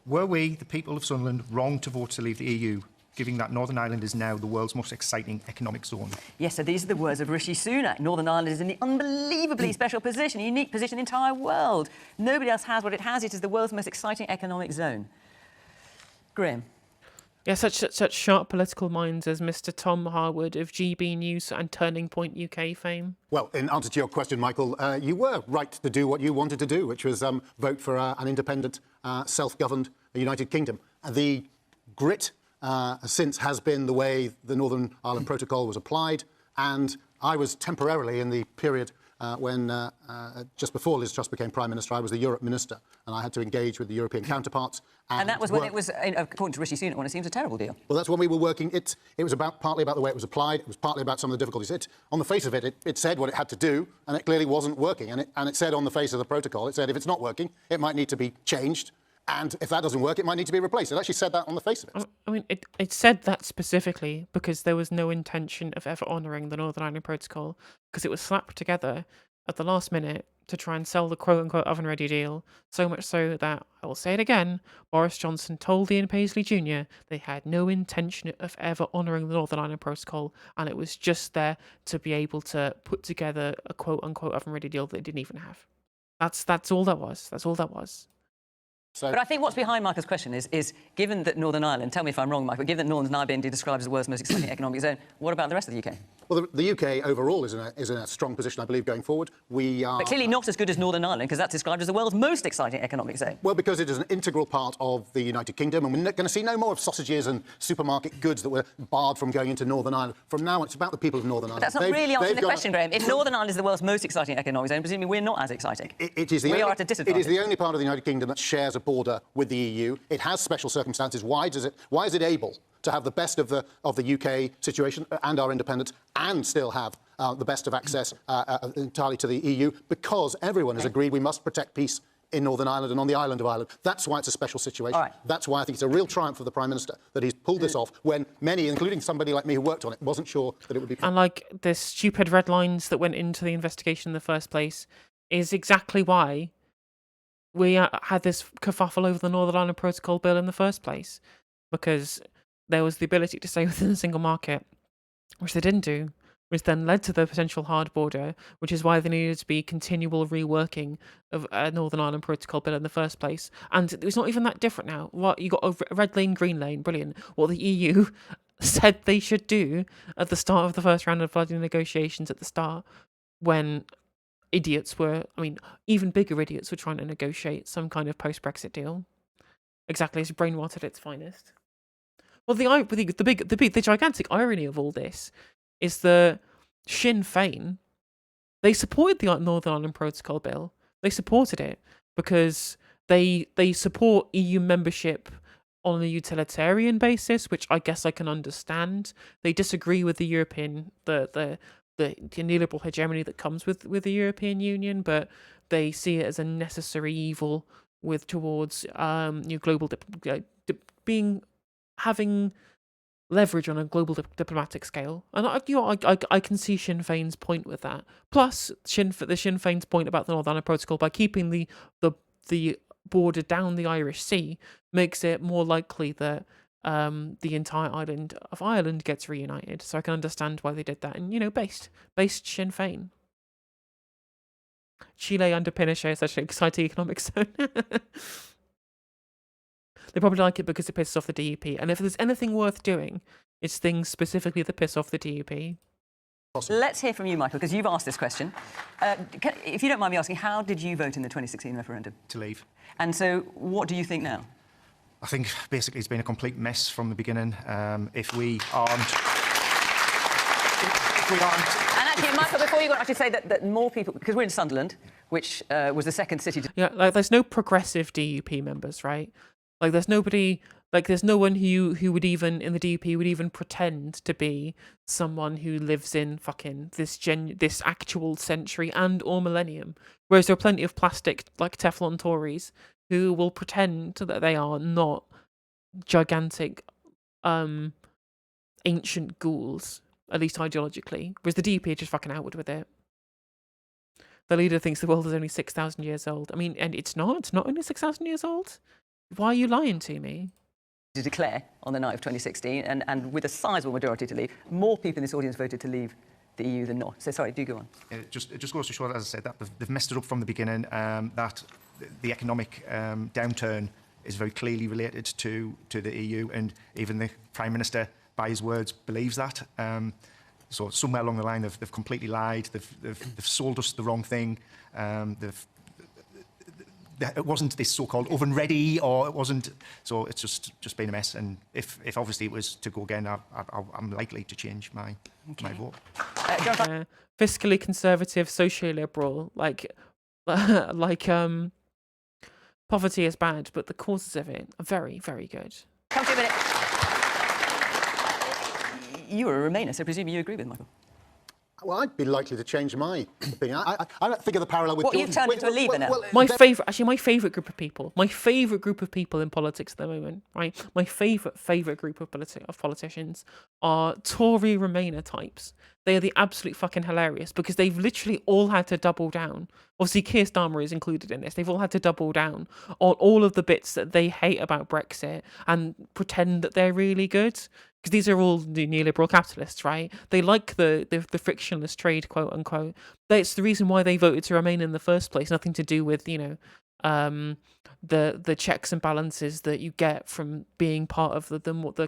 Were we, the people of Sunderland, wrong to vote to leave the EU, given that Northern Ireland is now the world's most exciting economic zone? Yes, so these are the words of Rishi Sunak. Northern Ireland is in the unbelievably special position, a unique position in the entire world. Nobody else has what it has. It is the world's most exciting economic zone. Graham. Yeah, such sharp political minds as Mr. Tom Harwood of GB News and Turning Point UK fame. Well, in answer to your question, Michael, you were right to do what you wanted to do, which was vote for an independent, self-governed United Kingdom. The grit since has been the way the Northern Ireland Protocol was applied, and I was temporarily in the period when, just before Liz Truss became Prime Minister, I was the Europe Minister, and I had to engage with the European counterparts. And that was when it was, according to Rishi Sunak, when it seems a terrible deal. Well, that's when we were working. It was partly about the way it was applied. It was partly about some of the difficulties. On the face of it, it said what it had to do, and it clearly wasn't working. And it said on the face of the protocol, it said if it's not working, it might need to be changed. And if that doesn't work, it might need to be replaced. It actually said that on the face of it. I mean, it said that specifically because there was no intention of ever honouring the Northern Ireland Protocol, because it was slapped together at the last minute to try and sell the quote-unquote oven-ready deal, so much so that, I will say it again, Boris Johnson told Ian Paisley Jr. they had no intention of ever honouring the Northern Ireland Protocol, and it was just there to be able to put together a quote-unquote oven-ready deal that they didn't even have. That's all that was. That's all that was. But I think what's behind Michael's question is given that Northern Ireland, tell me if I'm wrong, Michael, given that Northern Ireland being described as the world's most exciting economic zone, what about the rest of the UK? Well, the UK overall is in a strong position, I believe, going forward. We are... But clearly not as good as Northern Ireland, because that's described as the world's most exciting economic zone. Well, because it is an integral part of the United Kingdom, and we're going to see no more of sausages and supermarket goods that were barred from going into Northern Ireland. From now on, it's about the people of Northern Ireland. But that's not really answering the question, Graham. If Northern Ireland is the world's most exciting economic zone, presumably we're not as exciting. We are at a disadvantage. It is the only part of the United Kingdom that shares a border with the EU. It has special circumstances. Why is it able to have the best of the UK situation and our independence, and still have the best of access entirely to the EU? Because everyone has agreed we must protect peace in Northern Ireland and on the island of Ireland. That's why it's a special situation. Right. That's why I think it's a real triumph for the Prime Minister that he's pulled this off when many, including somebody like me who worked on it, wasn't sure that it would be... And like the stupid red lines that went into the investigation in the first place is exactly why we had this kerfuffle over the Northern Ireland Protocol bill in the first place, because there was the ability to stay within the single market, which they didn't do, which then led to the potential hard border, which is why there needed to be continual reworking of a Northern Ireland Protocol bill in the first place. And it's not even that different now. What you got a red lane, green lane, brilliant. What the EU said they should do at the start of the first round of bloody negotiations at the start, when idiots were, I mean, even bigger idiots were trying to negotiate some kind of post-Brexit deal. Exactly, it's brainwater at its finest. Well, the gigantic irony of all this is that Sinn Féin, they supported the Northern Ireland Protocol bill. They supported it because they support EU membership on a utilitarian basis, which I guess I can understand. They disagree with the European, the neoliberal hegemony that comes with the European Union, but they see it as a necessary evil towards global having leverage on a global diplomatic scale. And I can see Sinn Féin's point with that. Plus, the Sinn Féin's point about the Northern Ireland Protocol, by keeping the border down the Irish Sea, makes it more likely that the entire island of Ireland gets reunited. So I can understand why they did that. And, based Sinn Féin. Chile under Pinochet is such an exciting economic zone. They probably like it because it pisses off the DUP. And if there's anything worth doing, it's things specifically that piss off the DUP. Awesome. Let's hear from you, Michael, because you've asked this question. If you don't mind me asking, how did you vote in the 2016 referendum? To leave. And so what do you think now? I think basically it's been a complete mess from the beginning. If we aren't... And actually, Michael, before you go, I should say that more people, because we're in Sunderland, which was the second city to... Yeah, like there's no progressive DUP members, right? Like there's nobody, like there's no one who would even, in the DUP, would even pretend to be someone who lives in fucking this actual century and or millennium. Whereas there are plenty of plastic, like Teflon Tories, who will pretend that they are not gigantic, ancient ghouls, at least ideologically. Whereas the DUP are just fucking outward with it. The leader thinks the world is only 6,000 years old. I mean, and it's not only 6,000 years old. Why are you lying to me? To declare on the night of 2016, and with a sizable majority to leave. More people in this audience voted to leave the EU than not. So sorry, do go on. It just goes to show that, as I said, that they've messed it up from the beginning, that the economic downturn is very clearly related to the EU, and even the Prime Minister, by his words, believes that. So somewhere along the line, they've completely lied. They've sold us the wrong thing. It wasn't this so-called oven ready, or it wasn't. So it's just been a mess. And if obviously it was to go again, I'm likely to change my vote. Fiscally conservative, socially liberal, like poverty is bad, but the causes of it are very, very good. Come to a minute. You are a Remainer, so presumably you agree with Michael. Well, I'd be likely to change my opinion. I don't think of the parallel with... What, you've turned into a Leaver now? My favourite group of people in politics at the moment, right? My favourite group of politicians are Tory Remainer types. They are the absolute fucking hilarious, because they've literally all had to double down. Obviously, Keir Starmer is included in this. They've all had to double down on all of the bits that they hate about Brexit and pretend that they're really good. Because these are all the neoliberal capitalists, right? They like the frictionless trade, quote unquote. That's the reason why they voted to remain in the first place. Nothing to do with, the checks and balances that you get from being part of the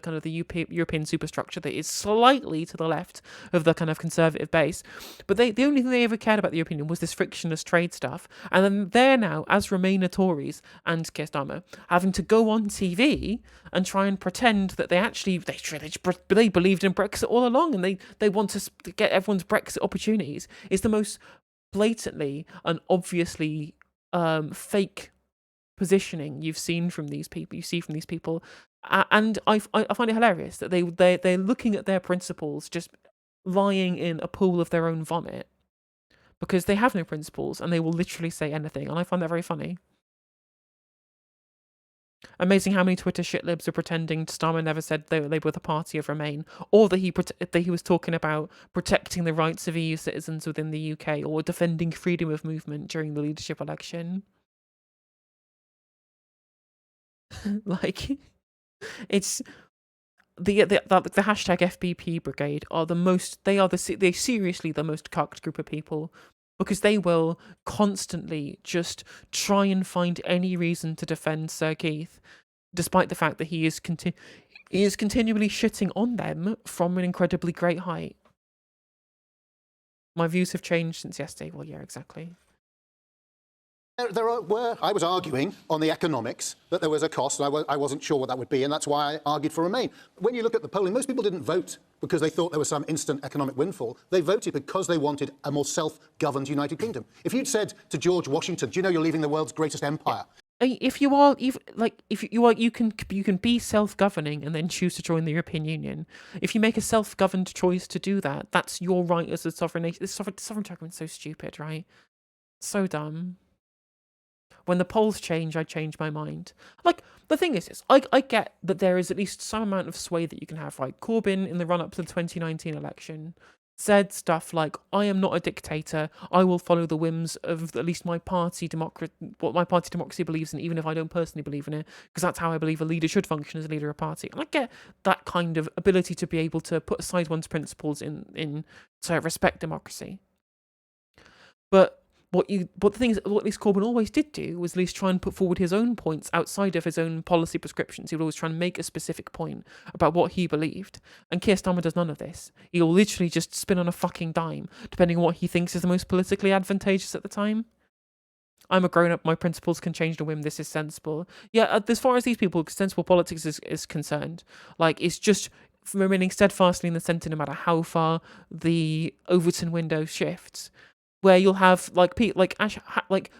kind of the European superstructure that is slightly to the left of the kind of conservative base. But the only thing they ever cared about the European Union was this frictionless trade stuff. And then they're now, as Remainer Tories and Keir Starmer, having to go on TV and try and pretend that they believed in Brexit all along, and they want to get everyone's Brexit opportunities. It's the most blatantly and obviously fake positioning you see from these people, and I find it hilarious that they're looking at their principles just lying in a pool of their own vomit, because they have no principles and they will literally say anything, and I find that very funny. Amazing how many Twitter shitlibs are pretending Starmer never said they were the party of Remain, or that he was talking about protecting the rights of EU citizens within the UK, or defending freedom of movement during the leadership election. Like, it's the hashtag FBP brigade are they seriously the most cucked group of people, because they will constantly just try and find any reason to defend Sir Keith, despite the fact that he is continually shitting on them from an incredibly great height. My views have changed since yesterday. Well, yeah, exactly. I was arguing on the economics that there was a cost, and I wasn't sure what that would be, and that's why I argued for Remain. When you look at the polling, most people didn't vote because they thought there was some instant economic windfall. They voted because they wanted a more self-governed United Kingdom. If you'd said to George Washington, "Do you know you're leaving the world's greatest empire?" If you can be self-governing and then choose to join the European Union. If you make a self-governed choice to do that, that's your right as a sovereign nation. This sovereignty argument's so stupid, right? So dumb. When the polls change, I change my mind. Like, the thing is I get that there is at least some amount of sway that you can have, right? Corbyn, in the run-up to the 2019 election, said stuff like, I am not a dictator, I will follow the whims of at least my party, what my party democracy believes in, even if I don't personally believe in it, because that's how I believe a leader should function as a leader of a party. And I get that kind of ability to be able to put aside one's principles in to respect democracy. But the thing is, what at least Corbyn always did do was at least try and put forward his own points outside of his own policy prescriptions. He would always try and make a specific point about what he believed. And Keir Starmer does none of this. He'll literally just spin on a fucking dime, depending on what he thinks is the most politically advantageous at the time. I'm a grown-up, my principles can change to whim, this is sensible. Yeah, as far as these people, sensible politics is concerned, like, it's just remaining steadfastly in the centre no matter how far the Overton window shifts. Where you'll have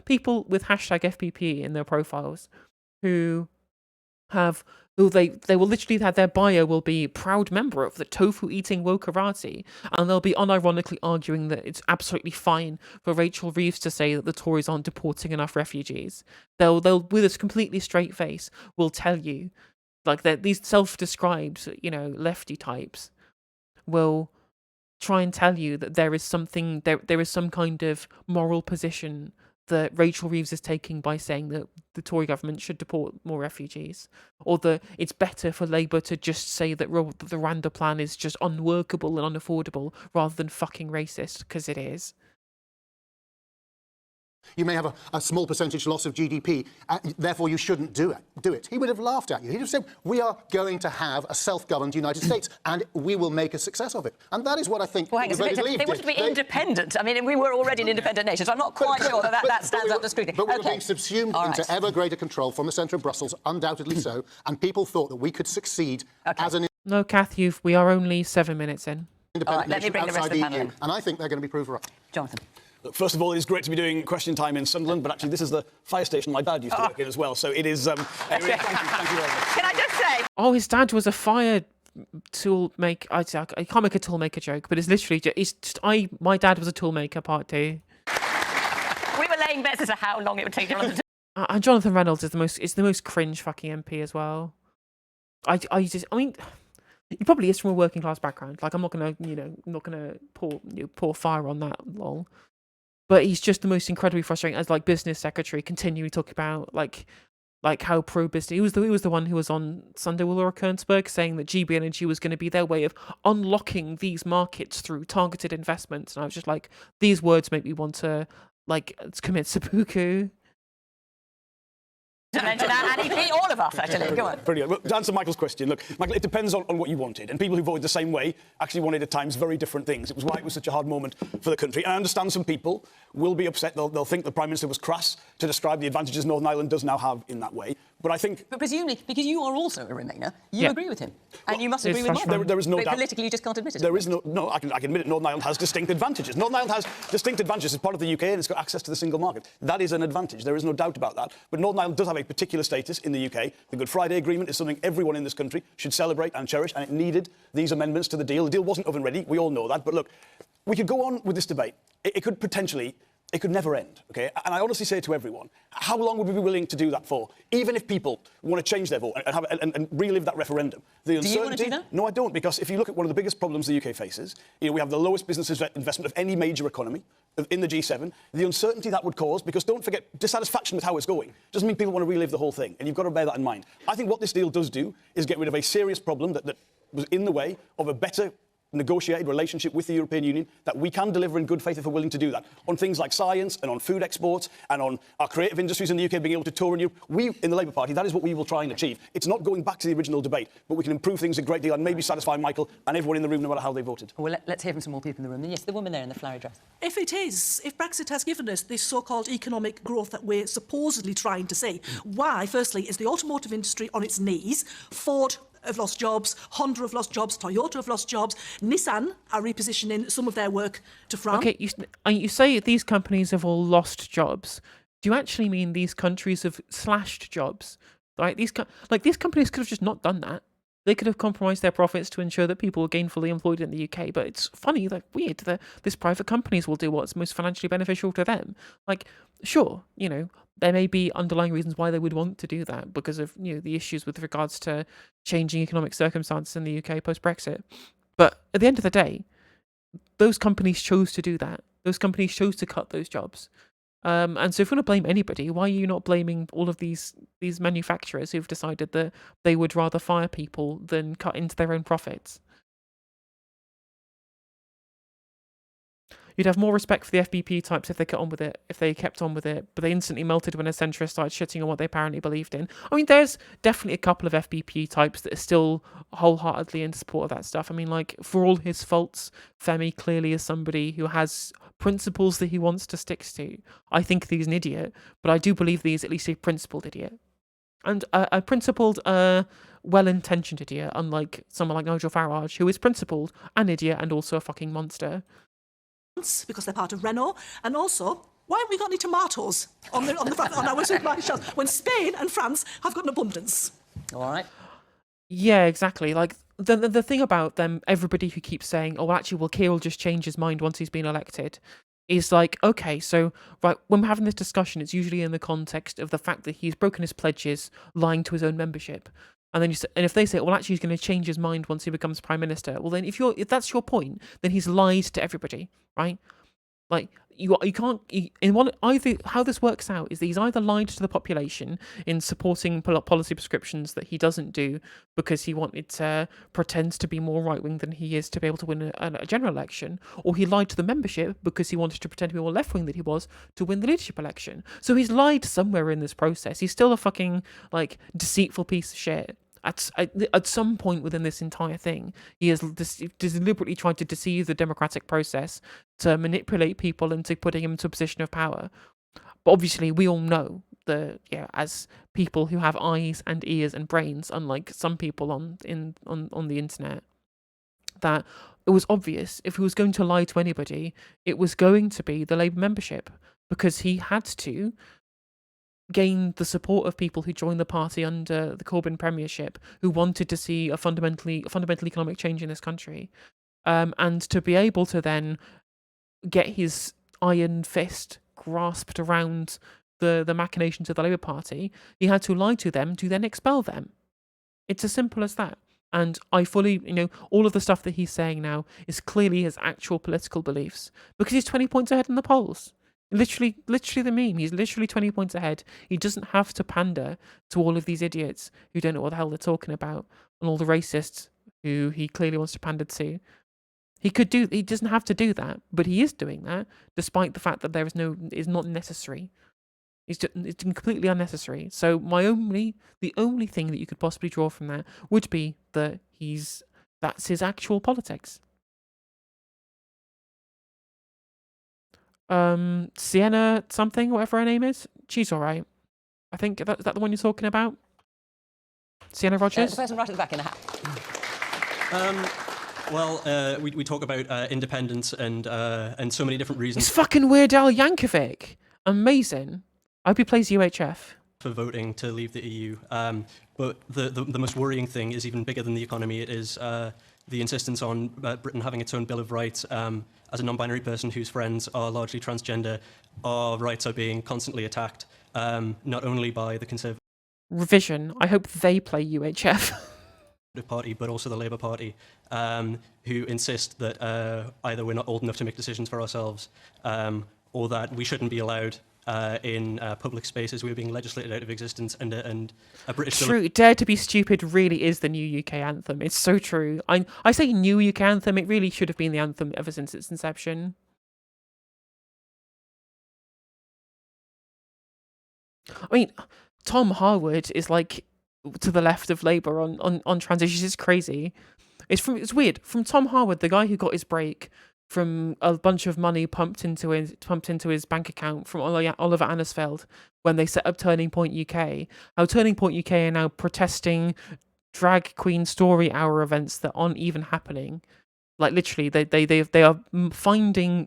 people with hashtag FPP in their profiles, who they will literally have their bio will be proud member of the tofu eating wokarati, and they'll be unironically arguing that it's absolutely fine for Rachel Reeves to say that the Tories aren't deporting enough refugees. They'll with a completely straight face will tell you, like, that these self-described lefty types will try and tell you that there is some kind of moral position that Rachel Reeves is taking by saying that the Tory government should deport more refugees, or that it's better for Labour to just say that the Rwanda plan is just unworkable and unaffordable rather than fucking racist, because it is. You may have a small percentage loss of GDP, therefore you shouldn't do it. He would have laughed at you. He'd have said, we are going to have a self-governed United States and we will make a success of it. And that is what I think Well, hang on, they wanted to be independent. I mean, we were already an independent nation, so I'm not quite sure that stands up to scrutiny. But we were being subsumed into ever greater control from the centre of Brussels, undoubtedly so, and people thought that we could succeed as an No, Kath, we are only 7 minutes in. independent let me nation bring the rest outside of the the panel EU. in. And I think they're going to be proved right. Jonathan. Look, first of all, it is great to be doing Question Time in Sunderland, but actually this is the fire station my dad used to work in as well, so it is... anyway, thank you very much. Can I just say... Oh, his dad was a fire tool maker. I can't make a tool maker joke, but it's literally my dad was a tool maker, part 2. We were laying bets as to how long it would take Jonathan to... And Jonathan Reynolds is the most cringe fucking MP as well. I mean, he probably is from a working class background. Like, I'm not gonna pour fire on that, lol. But he's just the most incredibly frustrating as like business secretary, continually talking about like how pro business. He was the one who was on Sunday with Laura Kernsberg saying that GB Energy was going to be their way of unlocking these markets through targeted investments. And I was just like, these words make me want to like commit seppuku. to mention that, and he beat all of us, actually. Go on. Brilliant. Well, to answer Michael's question, look, Michael, it depends on what you wanted. And people who voted the same way actually wanted at times very different things. It was why it was such a hard moment for the country. And I understand some people will be upset. They'll think the Prime Minister was crass to describe the advantages Northern Ireland does now have in that way. But I think... But presumably, because you are also a Remainer, you agree with him. And you must agree with frustrating. Michael. There is no but doubt. politically, you just can't admit it. There is no, I can admit it, Northern Ireland has distinct advantages. Northern Ireland has distinct advantages as part of the UK and it's got access to the single market. That is an advantage. There is no doubt about that. But Northern Ireland does have a particular status in the UK. The Good Friday Agreement is something everyone in this country should celebrate and cherish, and it needed these amendments to the deal. The deal wasn't oven ready. We all know that. But look, we could go on with this debate. It could potentially... It could never end, OK? And I honestly say to everyone, how long would we be willing to do that for? Even if people want to change their vote and relive that referendum. The uncertainty, do you want to do that? No, I don't, because if you look at one of the biggest problems the UK faces, we have the lowest business investment of any major economy in the G7. The uncertainty that would cause, because don't forget, dissatisfaction with how it's going doesn't mean people want to relive the whole thing, and you've got to bear that in mind. I think what this deal does do is get rid of a serious problem that was in the way of a better negotiated relationship with the European Union that we can deliver in good faith if we're willing to do that. On things like science and on food exports and on our creative industries in the UK being able to tour in Europe, we, in the Labour Party, that is what we will try and achieve. It's not going back to the original debate, but we can improve things a great deal and maybe satisfy Michael and everyone in the room no matter how they voted. Well, let's hear from some more people in the room. Yes, the woman there in the flowery dress. If Brexit has given us this so-called economic growth that we're supposedly trying to see, why, firstly, is the automotive industry on its knees? Ford have lost jobs, Honda have lost jobs, Toyota have lost jobs, Nissan are repositioning some of their work to France. Okay, you say these companies have all lost jobs. Do you actually mean these countries have slashed jobs? Right? These companies could have just not done that. They could have compromised their profits to ensure that people were gainfully employed in the UK. But it's funny, like weird, that these private companies will do what's most financially beneficial to them. Like, sure, there may be underlying reasons why they would want to do that because of the issues with regards to changing economic circumstances in the UK post-Brexit. But at the end of the day, those companies chose to do that. Those companies chose to cut those jobs. And so if you want to blame anybody, why are you not blaming all of these manufacturers who've decided that they would rather fire people than cut into their own profits? You'd have more respect for the FBP types if they kept on with it, but they instantly melted when a centrist started shitting on what they apparently believed in. I mean, there's definitely a couple of FBP types that are still wholeheartedly in support of that stuff. I mean, like, for all his faults, Femi clearly is somebody who has principles that he wants to stick to. I think that he's an idiot, but I do believe that he's at least a principled idiot. And a principled, well-intentioned idiot, unlike someone like Nigel Farage, who is principled, an idiot, and also a fucking monster. Because they're part of Renault, and also, why haven't we got any tomatoes on our supermarket shelves when Spain and France have got an abundance? All right. Yeah, exactly. Like, the thing about them, everybody who keeps saying, oh, actually, well, Keir will just change his mind once he's been elected, is like, okay, so, right, when we're having this discussion, it's usually in the context of the fact that he's broken his pledges, lying to his own membership. And then if they say, well, actually, he's going to change his mind once he becomes Prime Minister, well, then if that's your point, then he's lied to everybody, right? Like, you can't in one either. How this works out is that he's either lied to the population in supporting policy prescriptions that he doesn't do because he wanted to pretend to be more right wing than he is to be able to win a general election, or he lied to the membership because he wanted to pretend to be more left wing than he was to win the leadership election. So he's lied somewhere in this process. He's still a fucking like deceitful piece of shit. At some point within this entire thing, he has deliberately tried to deceive the democratic process to manipulate people into putting him into a position of power. But obviously, we all know that, as people who have eyes and ears and brains, unlike some people on the internet, that it was obvious if he was going to lie to anybody, it was going to be the Labour membership, because he had to gain the support of people who joined the party under the Corbyn premiership, who wanted to see a fundamental economic change in this country, and to be able to then get his iron fist grasped around the machinations of the Labour Party, he had to lie to them to then expel them. It's as simple as that. And I fully, all of the stuff that he's saying now is clearly his actual political beliefs, because he's 20 points ahead in the polls. Literally the meme. He's literally 20 points ahead. He doesn't have to pander to all of these idiots who don't know what the hell they're talking about, and all the racists who he clearly wants to pander to. He doesn't have to do that, but he is doing that, despite the fact that is not necessary. It's completely unnecessary. So the only thing that you could possibly draw from that would be that that's his actual politics. Sienna something, whatever her name is, she's all right. I think is that the one you're talking about? Sienna Rogers? The person right at the back in the hat. We talk about independence and so many different reasons. It's fucking Weird Al Yankovic. Amazing. I hope he plays UHF. For voting to leave the EU. But the most worrying thing is even bigger than the economy. It is the insistence on Britain having its own Bill of Rights. As a non-binary person whose friends are largely transgender, our rights are being constantly attacked, not only by the Conservative Revision. I hope they play UHF. Party, but also the Labour Party, who insist that either we're not old enough to make decisions for ourselves, or that we shouldn't be allowed in public spaces. We're being legislated out of existence, and a British... True, Dare to be Stupid really is the new UK anthem. It's so true. I say new UK anthem, it really should have been the anthem ever since its inception. I mean, Tom Harwood is like to the left of Labour on transitions. It's crazy. It's weird. From Tom Harwood, the guy who got his break from a bunch of money pumped into his bank account from Oliver Annisfeld when they set up Turning Point UK. How Turning Point UK are now protesting drag queen story hour events that aren't even happening. Like literally, they are finding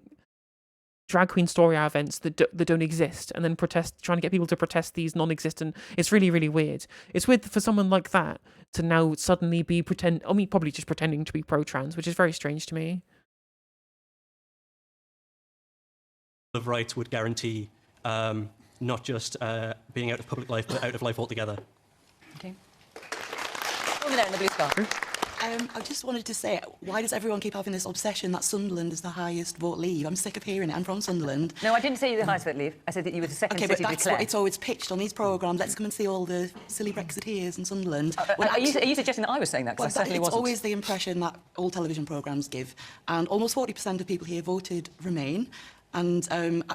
drag queen story hour events that don't exist, and then trying to get people to protest these non-existent. It's really, really weird. It's weird for someone like that to now suddenly be probably just pretending to be pro-trans, which is very strange to me. of Rights would guarantee not just being out of public life, but out of life altogether. Okay. Over there in the blue scarf. I just wanted to say, why does everyone keep having this obsession that Sunderland is the highest vote leave? I'm sick of hearing it. I'm from Sunderland. No, I didn't say you were the highest vote leave. I said that you were the second Okay, city but to that's declare. what it's always pitched on these programmes. Let's come and see all the silly Brexiteers in Sunderland. Are you suggesting that I was saying that? Because I certainly it's wasn't. always the impression that all television programmes give. And almost 40% of people here voted Remain. And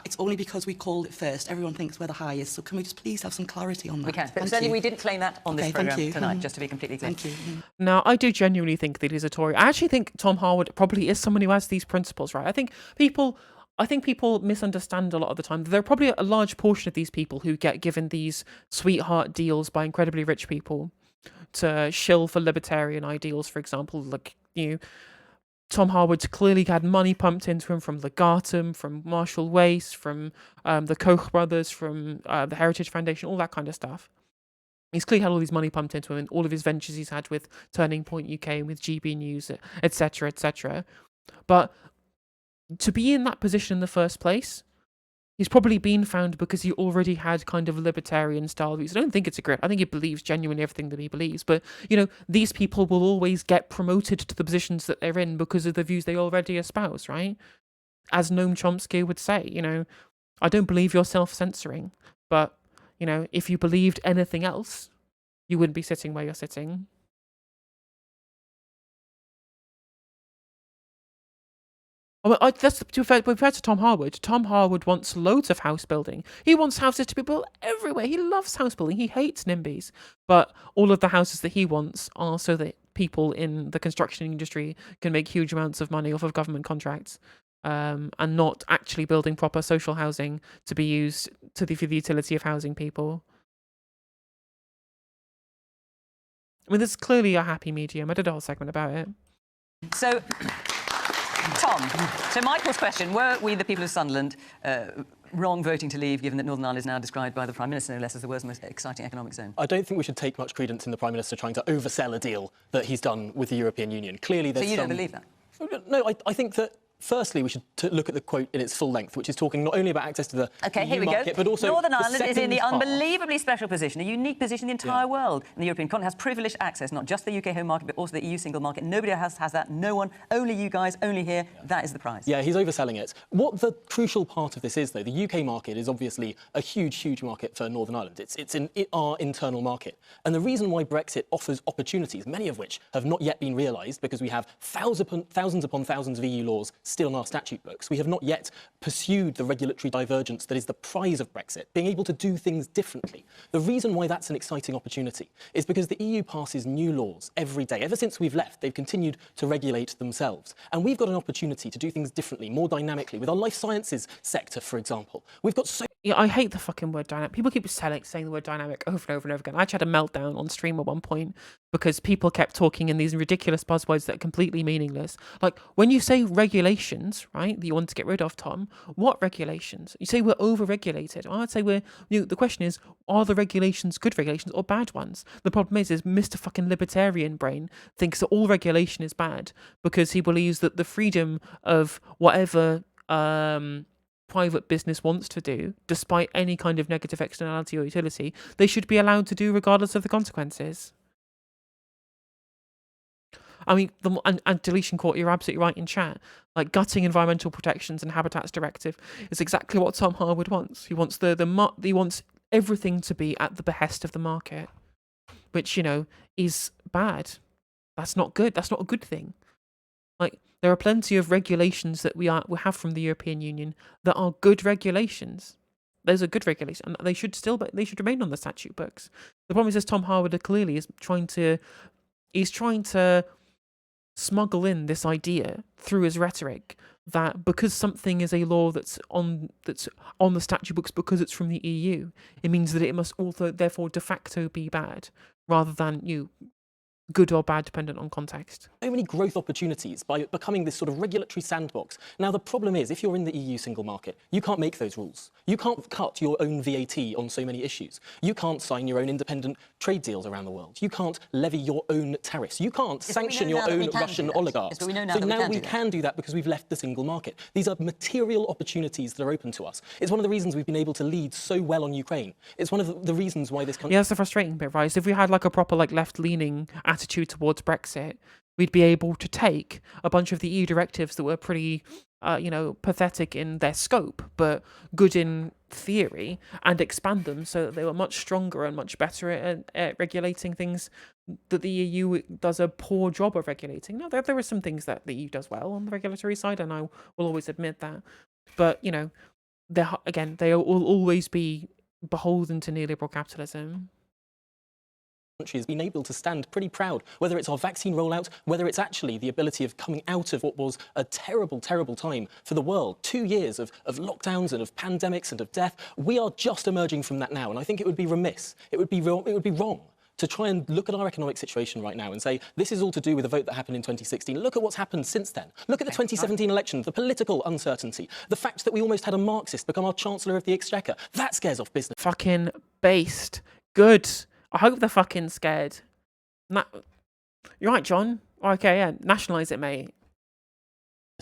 it's only because we called it first. Everyone thinks we're the highest. So can we just please have some clarity on that? We can. But Thank certainly you. we didn't claim that on this programme tonight, Mhm. just to be completely clear. Thank you. Now, I do genuinely think that he's a Tory. I actually think Tom Harwood probably is someone who has these principles, right? I think people misunderstand a lot of the time. There are probably a large portion of these people who get given these sweetheart deals by incredibly rich people to shill for libertarian ideals, for example. Like, Tom Harwood's clearly had money pumped into him from Legatum, from Marshall Wace, from the Koch brothers, from the Heritage Foundation, all that kind of stuff. He's clearly had all these money pumped into him, and all of his ventures he's had with Turning Point UK and with GB News, etc., etc. But to be in that position in the first place, he's probably been found because he already had kind of libertarian style views. I don't think it's a grip. I think he believes genuinely everything that he believes. But, these people will always get promoted to the positions that they're in because of the views they already espouse, right? as Noam Chomsky would say, I don't believe you're self-censoring, but, if you believed anything else, you wouldn't be sitting where you're sitting. That's to be fair to Tom Harwood. Tom Harwood wants loads of house building. He wants houses to be built everywhere. He loves house building. He hates NIMBYs. But all of the houses that he wants are so that people in the construction industry can make huge amounts of money off of government contracts, and not actually building proper social housing to be used for the utility of housing people. I mean, there's clearly a happy medium. I did a whole segment about it. So, Tom, so Michael's question, were we, the people of Sunderland, wrong voting to leave, given that Northern Ireland is now described by the Prime Minister, no less, as the world's most exciting economic zone? I don't think we should take much credence in the Prime Minister trying to oversell a deal that he's done with the European Union. Clearly, there's So you don't believe that? No, I think that firstly, we should look at the quote in its full length, which is talking not only about access to the here we market, go. but also Northern the Ireland is in the second part. unbelievably special position, a unique position in the entire world. And the European continent has privileged access, not just the UK home market, but also the EU single market. Nobody else has that. No one. Only you guys. Only here. That is the prize. Yeah, he's overselling it. What the crucial part of this is, though, the UK market is obviously a huge, huge market for Northern Ireland. It's our internal market. And the reason why Brexit offers opportunities, many of which have not yet been realised, because we have thousands upon thousands of EU laws still in our statute books. We have not yet pursued the regulatory divergence that is the prize of Brexit, being able to do things differently. The reason why that's an exciting opportunity is because the EU passes new laws every day. Ever since we've left, they've continued to regulate themselves. And we've got an opportunity to do things differently, more dynamically, with our life sciences sector, for example. We've got so... Yeah, I hate the fucking word dynamic. People keep saying the word dynamic over and over and over again. I actually had a meltdown on stream at one point because people kept talking in these ridiculous buzzwords that are completely meaningless. Like, when you say regulations, right, that you want to get rid of, Tom, what regulations? You say we're over-regulated. I'd say the question is, are the regulations good regulations or bad ones? The problem is Mr. fucking libertarian brain thinks that all regulation is bad because he believes that the freedom of whatever private business wants to do, despite any kind of negative externality or utility, they should be allowed to do regardless of the consequences. I mean, and deletion court, you're absolutely right in chat. Like, gutting environmental protections and habitats directive is exactly what Tom Harwood wants. He wants he wants everything to be at the behest of the market, which is bad. That's not good. That's not a good thing. Like, there are plenty of regulations that we have from the European Union that are good regulations. Those are good regulations, and they should remain on the statute books. The problem is, Tom Harwood clearly is trying to smuggle in this idea through his rhetoric that because something is a law that's on the statute books because it's from the EU, it means that it must also therefore de facto be bad, rather than good or bad dependent on context. So many growth opportunities by becoming this sort of regulatory sandbox. Now, the problem is, if you're in the EU single market, you can't make those rules. You can't cut your own VAT on so many issues. You can't sign your own independent trade deals around the world. You can't levy your own tariffs. You can't sanction your own Russian oligarchs. So now we can do that because we've left the single market. These are material opportunities that are open to us. It's one of the reasons we've been able to lead so well on Ukraine. It's one of the reasons why this country... Yeah, that's the frustrating bit, right? So if we had like a proper left-leaning attitude towards Brexit, we'd be able to take a bunch of the EU directives that were pretty, pathetic in their scope, but good in theory, and expand them so that they were much stronger and much better at regulating things that the EU does a poor job of regulating. Now, there are some things that the EU does well on the regulatory side, and I will always admit that. But, they will always be beholden to neoliberal capitalism. Country has been able to stand pretty proud, whether it's our vaccine rollout, whether it's actually the ability of coming out of what was a terrible, terrible time for the world. 2 years of lockdowns and of pandemics and of death. We are just emerging from that now, and I think it would be remiss, it would be wrong to try and look at our economic situation right now and say, this is all to do with the vote that happened in 2016. Look at what's happened since then. Look at the 2017 election, the political uncertainty, the fact that we almost had a Marxist become our Chancellor of the Exchequer. That scares off business. Fucking based. Good. I hope they're fucking scared. You're right, John. Okay, yeah, nationalise it, mate.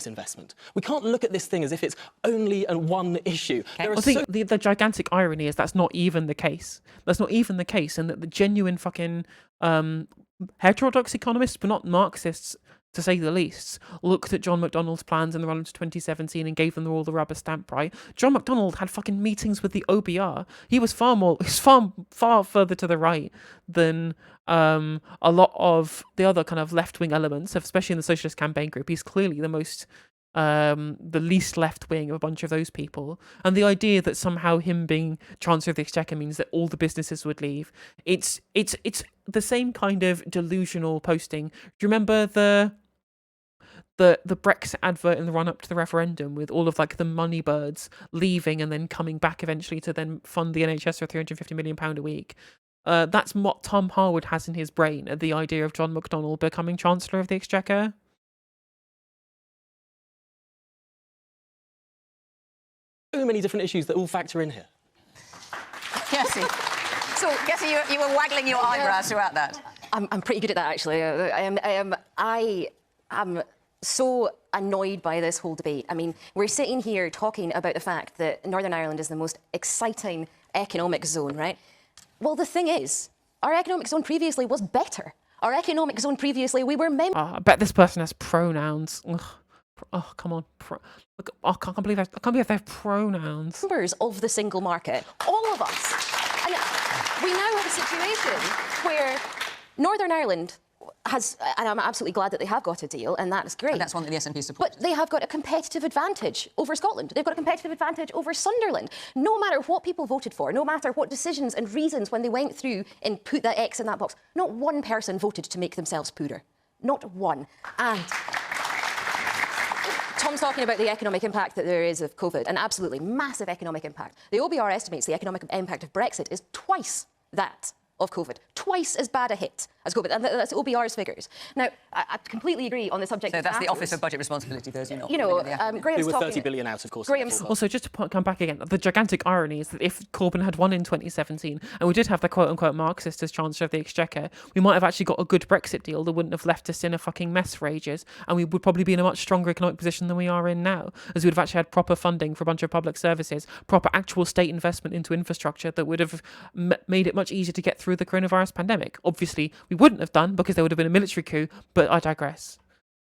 Investment. We can't look at this thing as if it's only one issue. Okay. I think the gigantic irony is that's not even the case. That's not even the case, and that the genuine fucking heterodox economists, but not Marxists, to say the least, looked at John McDonnell's plans in the run-up to 2017 and gave them all the rubber stamp, right? John McDonnell had fucking meetings with the OBR. He was far further to the right than a lot of the other kind of left-wing elements, especially in the Socialist Campaign Group. He's clearly the least left-wing of a bunch of those people. And the idea that somehow him being Chancellor of the Exchequer means that all the businesses would leave, it's the same kind of delusional posting. Do you remember the Brexit advert in the run-up to the referendum with all of like the money birds leaving and then coming back eventually to then fund the NHS for £350 million a week? That's what Tom Harwood has in his brain, the idea of John McDonnell becoming Chancellor of the Exchequer. So many different issues that all factor in here. Jessie. So, Jessie, you were waggling your eyebrows throughout that. I'm pretty good at that, actually. I am so annoyed by this whole debate. I mean, we're sitting here talking about the fact that Northern Ireland is the most exciting economic zone, right? Well, the thing is, our economic zone previously was better. Our economic zone previously, we were I bet this person has pronouns. Ugh. Oh, come on. Look, I can't believe they have pronouns. members of the single market. All of us. And we now have a situation where Northern Ireland has, and I'm absolutely glad that they have got a deal, and that's great. And that's one that the SNP supports. But they have got a competitive advantage over Scotland. They've got a competitive advantage over Sunderland. No matter what people voted for, no matter what decisions and reasons when they went through and put that X in that box, not one person voted to make themselves poorer. Not one. And Tom's talking about the economic impact that there is of COVID, an absolutely massive economic impact. The OBR estimates the economic impact of Brexit is twice that of COVID. Twice as bad a hit as COVID. And that's OBR's figures. Now, I completely agree on the subject So of that's the tomatoes. Office of Budget Responsibility, those who are not. You know, Graham's We were talking... 30 billion out, of course. Graham's... Also, just to come back again, the gigantic irony is that if Corbyn had won in 2017 and we did have the quote-unquote Marxist as Chancellor of the Exchequer, we might have actually got a good Brexit deal that wouldn't have left us in a fucking mess for ages, and we would probably be in a much stronger economic position than we are in now, as we would have actually had proper funding for a bunch of public services, proper actual state investment into infrastructure that would have made it much easier to get through the coronavirus pandemic. Obviously, we wouldn't have done because there would have been a military coup, but I digress.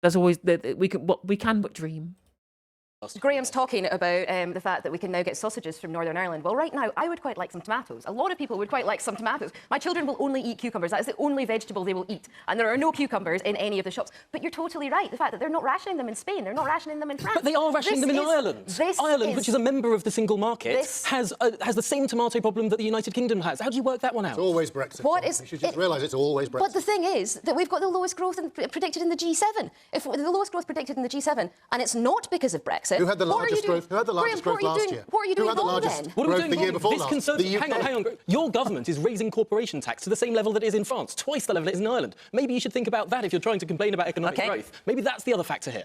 There's always we can but dream. Graham's talking about the fact that we can now get sausages from Northern Ireland. Well, right now, I would quite like some tomatoes. A lot of people would quite like some tomatoes. My children will only eat cucumbers. That is the only vegetable they will eat. And there are no cucumbers in any of the shops. But you're totally right. The fact that they're not rationing them in Spain, they're not rationing them in France. But they are rationing them in Ireland. Ireland, which is a member of the single market, has the same tomato problem that the United Kingdom has. How do you work that one out? It's always Brexit. You should just realise it's always Brexit. But the thing is that we've got the lowest growth predicted in the G7. If the lowest growth predicted in the G7, and it's not because of Brexit. Who had the largest growth? Who had the largest growth last year? What are you doing wrong then? What are we growth doing the year wrong? before This last? conservative, hang on. Your government is raising corporation tax to the same level that it is in France, twice the level it is in Ireland. Maybe you should think about that if you're trying to complain about economic growth. Maybe that's the other factor here.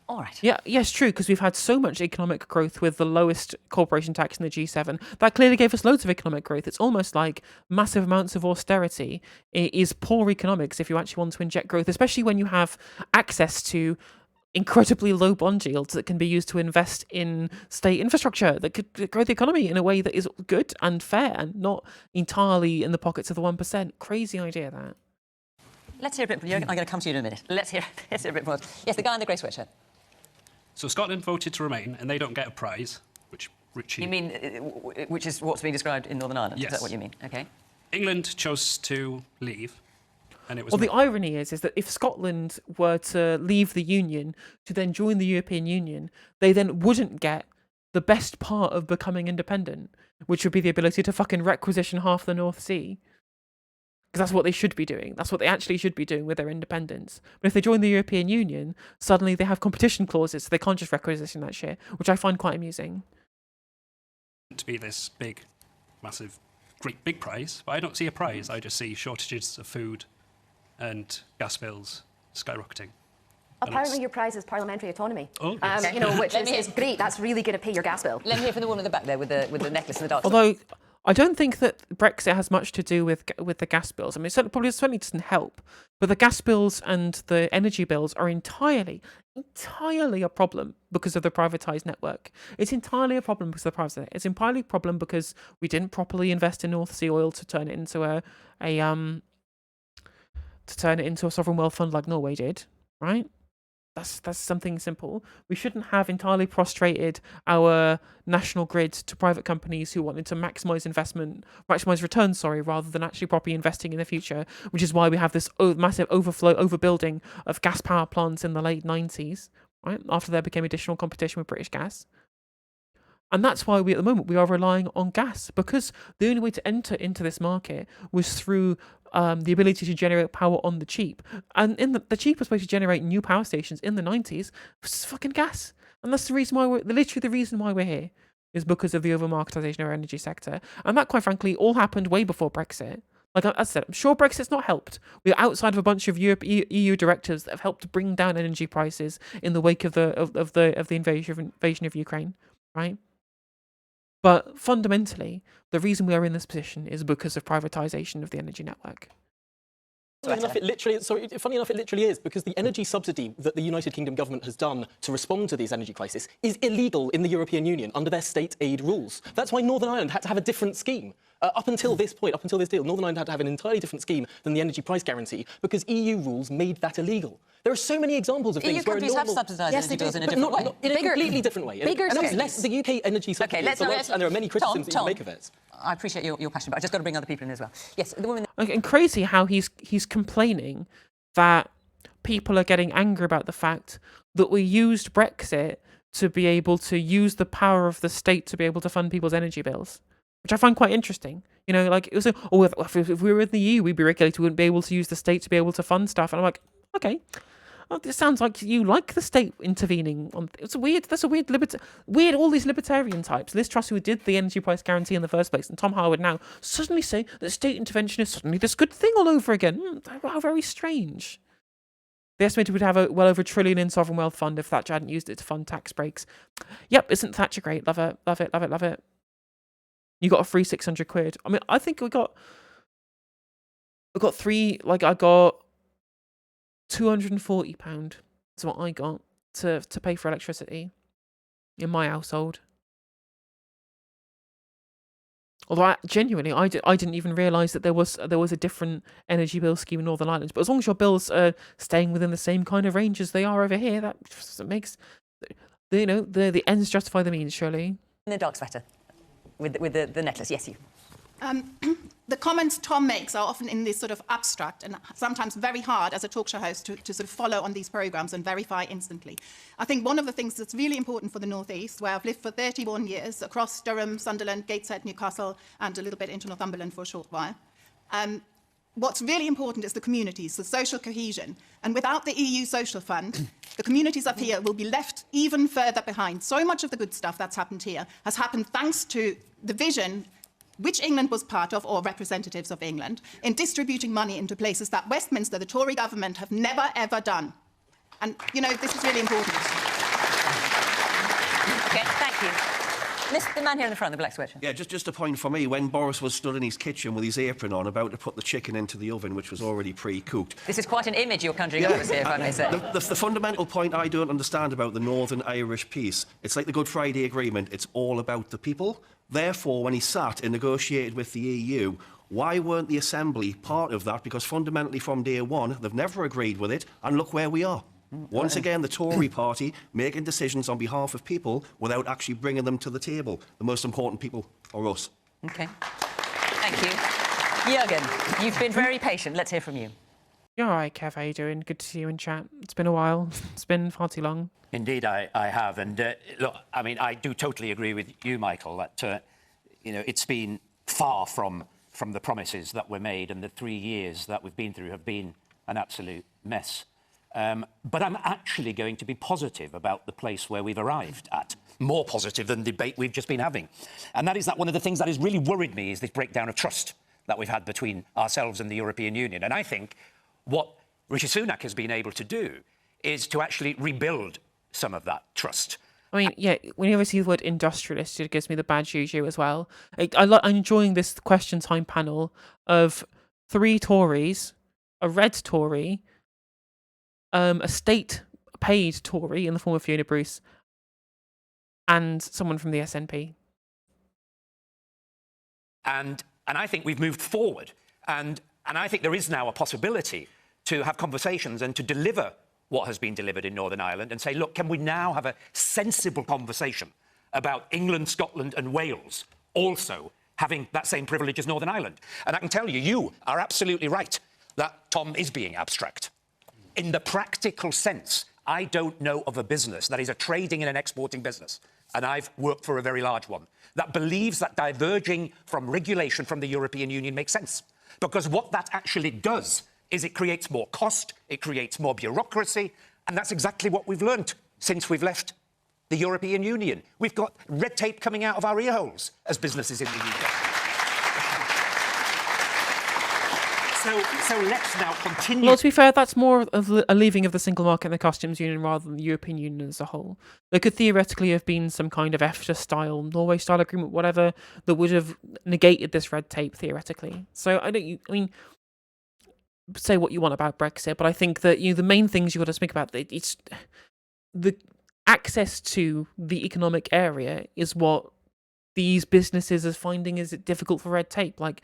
All right. Yeah, yes, true, because we've had so much economic growth with the lowest corporation tax in the G7. That clearly gave us loads of economic growth. It's almost like massive amounts of austerity is poor economics if you actually want to inject growth, especially when you have access to incredibly low bond yields that can be used to invest in state infrastructure that could grow the economy in a way that is good and fair and not entirely in the pockets of the 1%. Crazy idea, that. Let's hear a bit from you. I'm going to come to you in a minute. Let's hear a bit more. Yes, the guy in the grey sweatshirt. So Scotland voted to remain, and they don't get a prize, which Richie... You mean, which is what's being described in Northern Ireland? Yes. Is that what you mean? OK. England chose to leave, and it was... Well, the irony is that if Scotland were to leave the Union to then join the European Union, they then wouldn't get the best part of becoming independent, which would be the ability to fucking requisition half the North Sea. Because that's what they should be doing. That's what they actually should be doing with their independence. But if they join the European Union, suddenly they have competition clauses, so they can't just requisition that shit, which I find quite amusing. To be this big, massive, great big prize, but I don't see a prize. I just see shortages of food and gas bills skyrocketing. Apparently your prize is parliamentary autonomy. Oh, yes. You know, which is great. That's really going to pay your gas bill. Let me hear from the woman in the back there with the necklace and the dark. Although I don't think that Brexit has much to do with the gas bills. I mean, it certainly doesn't help. But the gas bills and the energy bills are entirely a problem because of the privatised network. It's entirely a problem because of the privatised. It's entirely a problem because we didn't properly invest in North Sea oil to turn it into a sovereign wealth fund like Norway did, right? That's something simple. We shouldn't have entirely prostrated our national grid to private companies who wanted to maximize returns, rather than actually properly investing in the future, which is why we have this massive overbuilding of gas power plants in the late 90s, right? After there became additional competition with British gas. And that's why at the moment we are relying on gas, because the only way to enter into this market was through the ability to generate power on the cheap. And the cheapest way to generate new power stations in the 90s was fucking gas. And that's the reason why the reason why we're here, is because of the over-marketisation of our energy sector. And that, quite frankly, all happened way before Brexit. Like I said, I'm sure Brexit's not helped. We're outside of a bunch of EU directives that have helped bring down energy prices in the wake of the invasion of Ukraine, right? But fundamentally, the reason we are in this position is because of privatisation of the energy network. Funny enough, it literally is, because the energy subsidy that the United Kingdom government has done to respond to these energy crisis is illegal in the European Union under their state aid rules. That's why Northern Ireland had to have a different scheme. Up until this point, up until this deal, Northern Ireland had to have an entirely different scheme than the energy price guarantee, because EU rules made that illegal. There are so many examples of things EU countries have subsidised energy bills in a different way. In a completely different way. And that was less the UK energy subsidy, and there are many criticisms that you make of it. I appreciate your passion, but I've just got to bring other people in as well. Yes, the woman... And crazy how he's complaining that people are getting angry about the fact that we used Brexit to be able to use the power of the state to be able to fund people's energy bills, which I find quite interesting. You know, like, it was if we were in the EU, we'd be regulated, we wouldn't be able to use the state to be able to fund stuff. And I'm like, okay. Well, this sounds like you like the state intervening on. It's weird. That's a weird all these libertarian types. Liz Truss, who did the energy price guarantee in the first place, and Tom Harwood now suddenly say that state intervention is suddenly this good thing all over again. How very strange. They estimated we'd have well over $1 trillion in sovereign wealth fund if Thatcher hadn't used it to fund tax breaks. Yep, isn't Thatcher great? Love it, love it, love it, love it. You got a free 600 quid. I mean, I think I got £240 is what I got to pay for electricity in my household. Although I didn't even realise that there was a different energy bill scheme in Northern Ireland. But as long as your bills are staying within the same kind of range as they are over here, that makes the ends justify the means, surely. In the dark sweater with the necklace, yes, you. The comments Tom makes are often in this sort of abstract and sometimes very hard as a talk show host to sort of follow on these programmes and verify instantly. I think one of the things that's really important for the North East, where I've lived for 31 years across Durham, Sunderland, Gateshead, Newcastle, and a little bit into Northumberland for a short while, what's really important is the communities, the social cohesion. And without the EU Social Fund, the communities up here will be left even further behind. So much of the good stuff that's happened here has happened thanks to the vision which England was part of, or representatives of England, in distributing money into places that Westminster, the Tory government, have never, ever done. And, this is really important. OK, thank you. The man here in the front, the black sweatshirt. Yeah, just a point for me. When Boris was stood in his kitchen with his apron on, about to put the chicken into the oven, which was already pre-cooked. This is quite an image you're conjuring up here, if I may say. The fundamental point I don't understand about the Northern Irish piece, it's like the Good Friday Agreement, it's all about the people. Therefore, when he sat and negotiated with the EU, why weren't the Assembly part of that? Because fundamentally from day one, they've never agreed with it, and look where we are. Once again, the Tory party making decisions on behalf of people without actually bringing them to the table. The most important people are us. OK. Thank you. Jürgen, you've been very patient. Let's hear from you. You're all right, Kev. How you doing? Good to see you in chat. It's been a while. It's been far too long. Indeed, I have. And look, I mean, I do totally agree with you, Michael, that, it's been far from the promises that were made, and the 3 years that we've been through have been an absolute mess. But I'm actually going to be positive about the place where we've arrived at, more positive than the debate we've just been having. And that is that one of the things that has really worried me is this breakdown of trust that we've had between ourselves and the European Union. And I think what Rishi Sunak has been able to do is to actually rebuild some of that trust. I mean, yeah, when you ever see the word industrialist, it gives me the bad juju as well. I'm enjoying this question time panel of 3 Tories, a red Tory, a state-paid Tory in the form of Fiona Bruce, and someone from the SNP. And I think we've moved forward. And I think there is now a possibility to have conversations and to deliver what has been delivered in Northern Ireland and say, look, can we now have a sensible conversation about England, Scotland and Wales also having that same privilege as Northern Ireland? And I can tell you, you are absolutely right that Tom is being abstract. In the practical sense, I don't know of a business that is a trading and an exporting business, and I've worked for a very large one, that believes that diverging from regulation from the European Union makes sense. Because what that actually does is it creates more cost, it creates more bureaucracy, and that's exactly what we've learnt since we've left the European Union. We've got red tape coming out of our ear holes as businesses in the UK. So let's now continue. Well, to be fair, that's more of a leaving of the single market and the customs union rather than the European Union as a whole. There could theoretically have been some kind of EFTA-style, Norway-style agreement, whatever, that would have negated this red tape, theoretically. So, I mean, say what you want about Brexit, but I think that the main things you've got to think about, it's the access to the economic area is what these businesses are finding is it difficult for red tape. Like,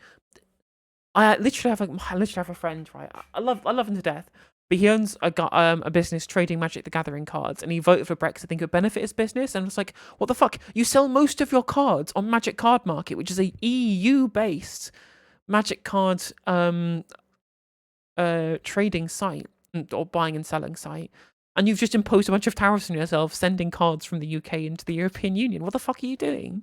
I literally have a friend, right? I love him to death, but he owns a business trading Magic the Gathering cards, and he voted for Brexit. I think it would benefit his business, and it's like, what the fuck? You sell most of your cards on Magic Card Market, which is a EU-based Magic card trading site or buying and selling site, and you've just imposed a bunch of tariffs on yourself, sending cards from the UK into the European Union. What the fuck are you doing?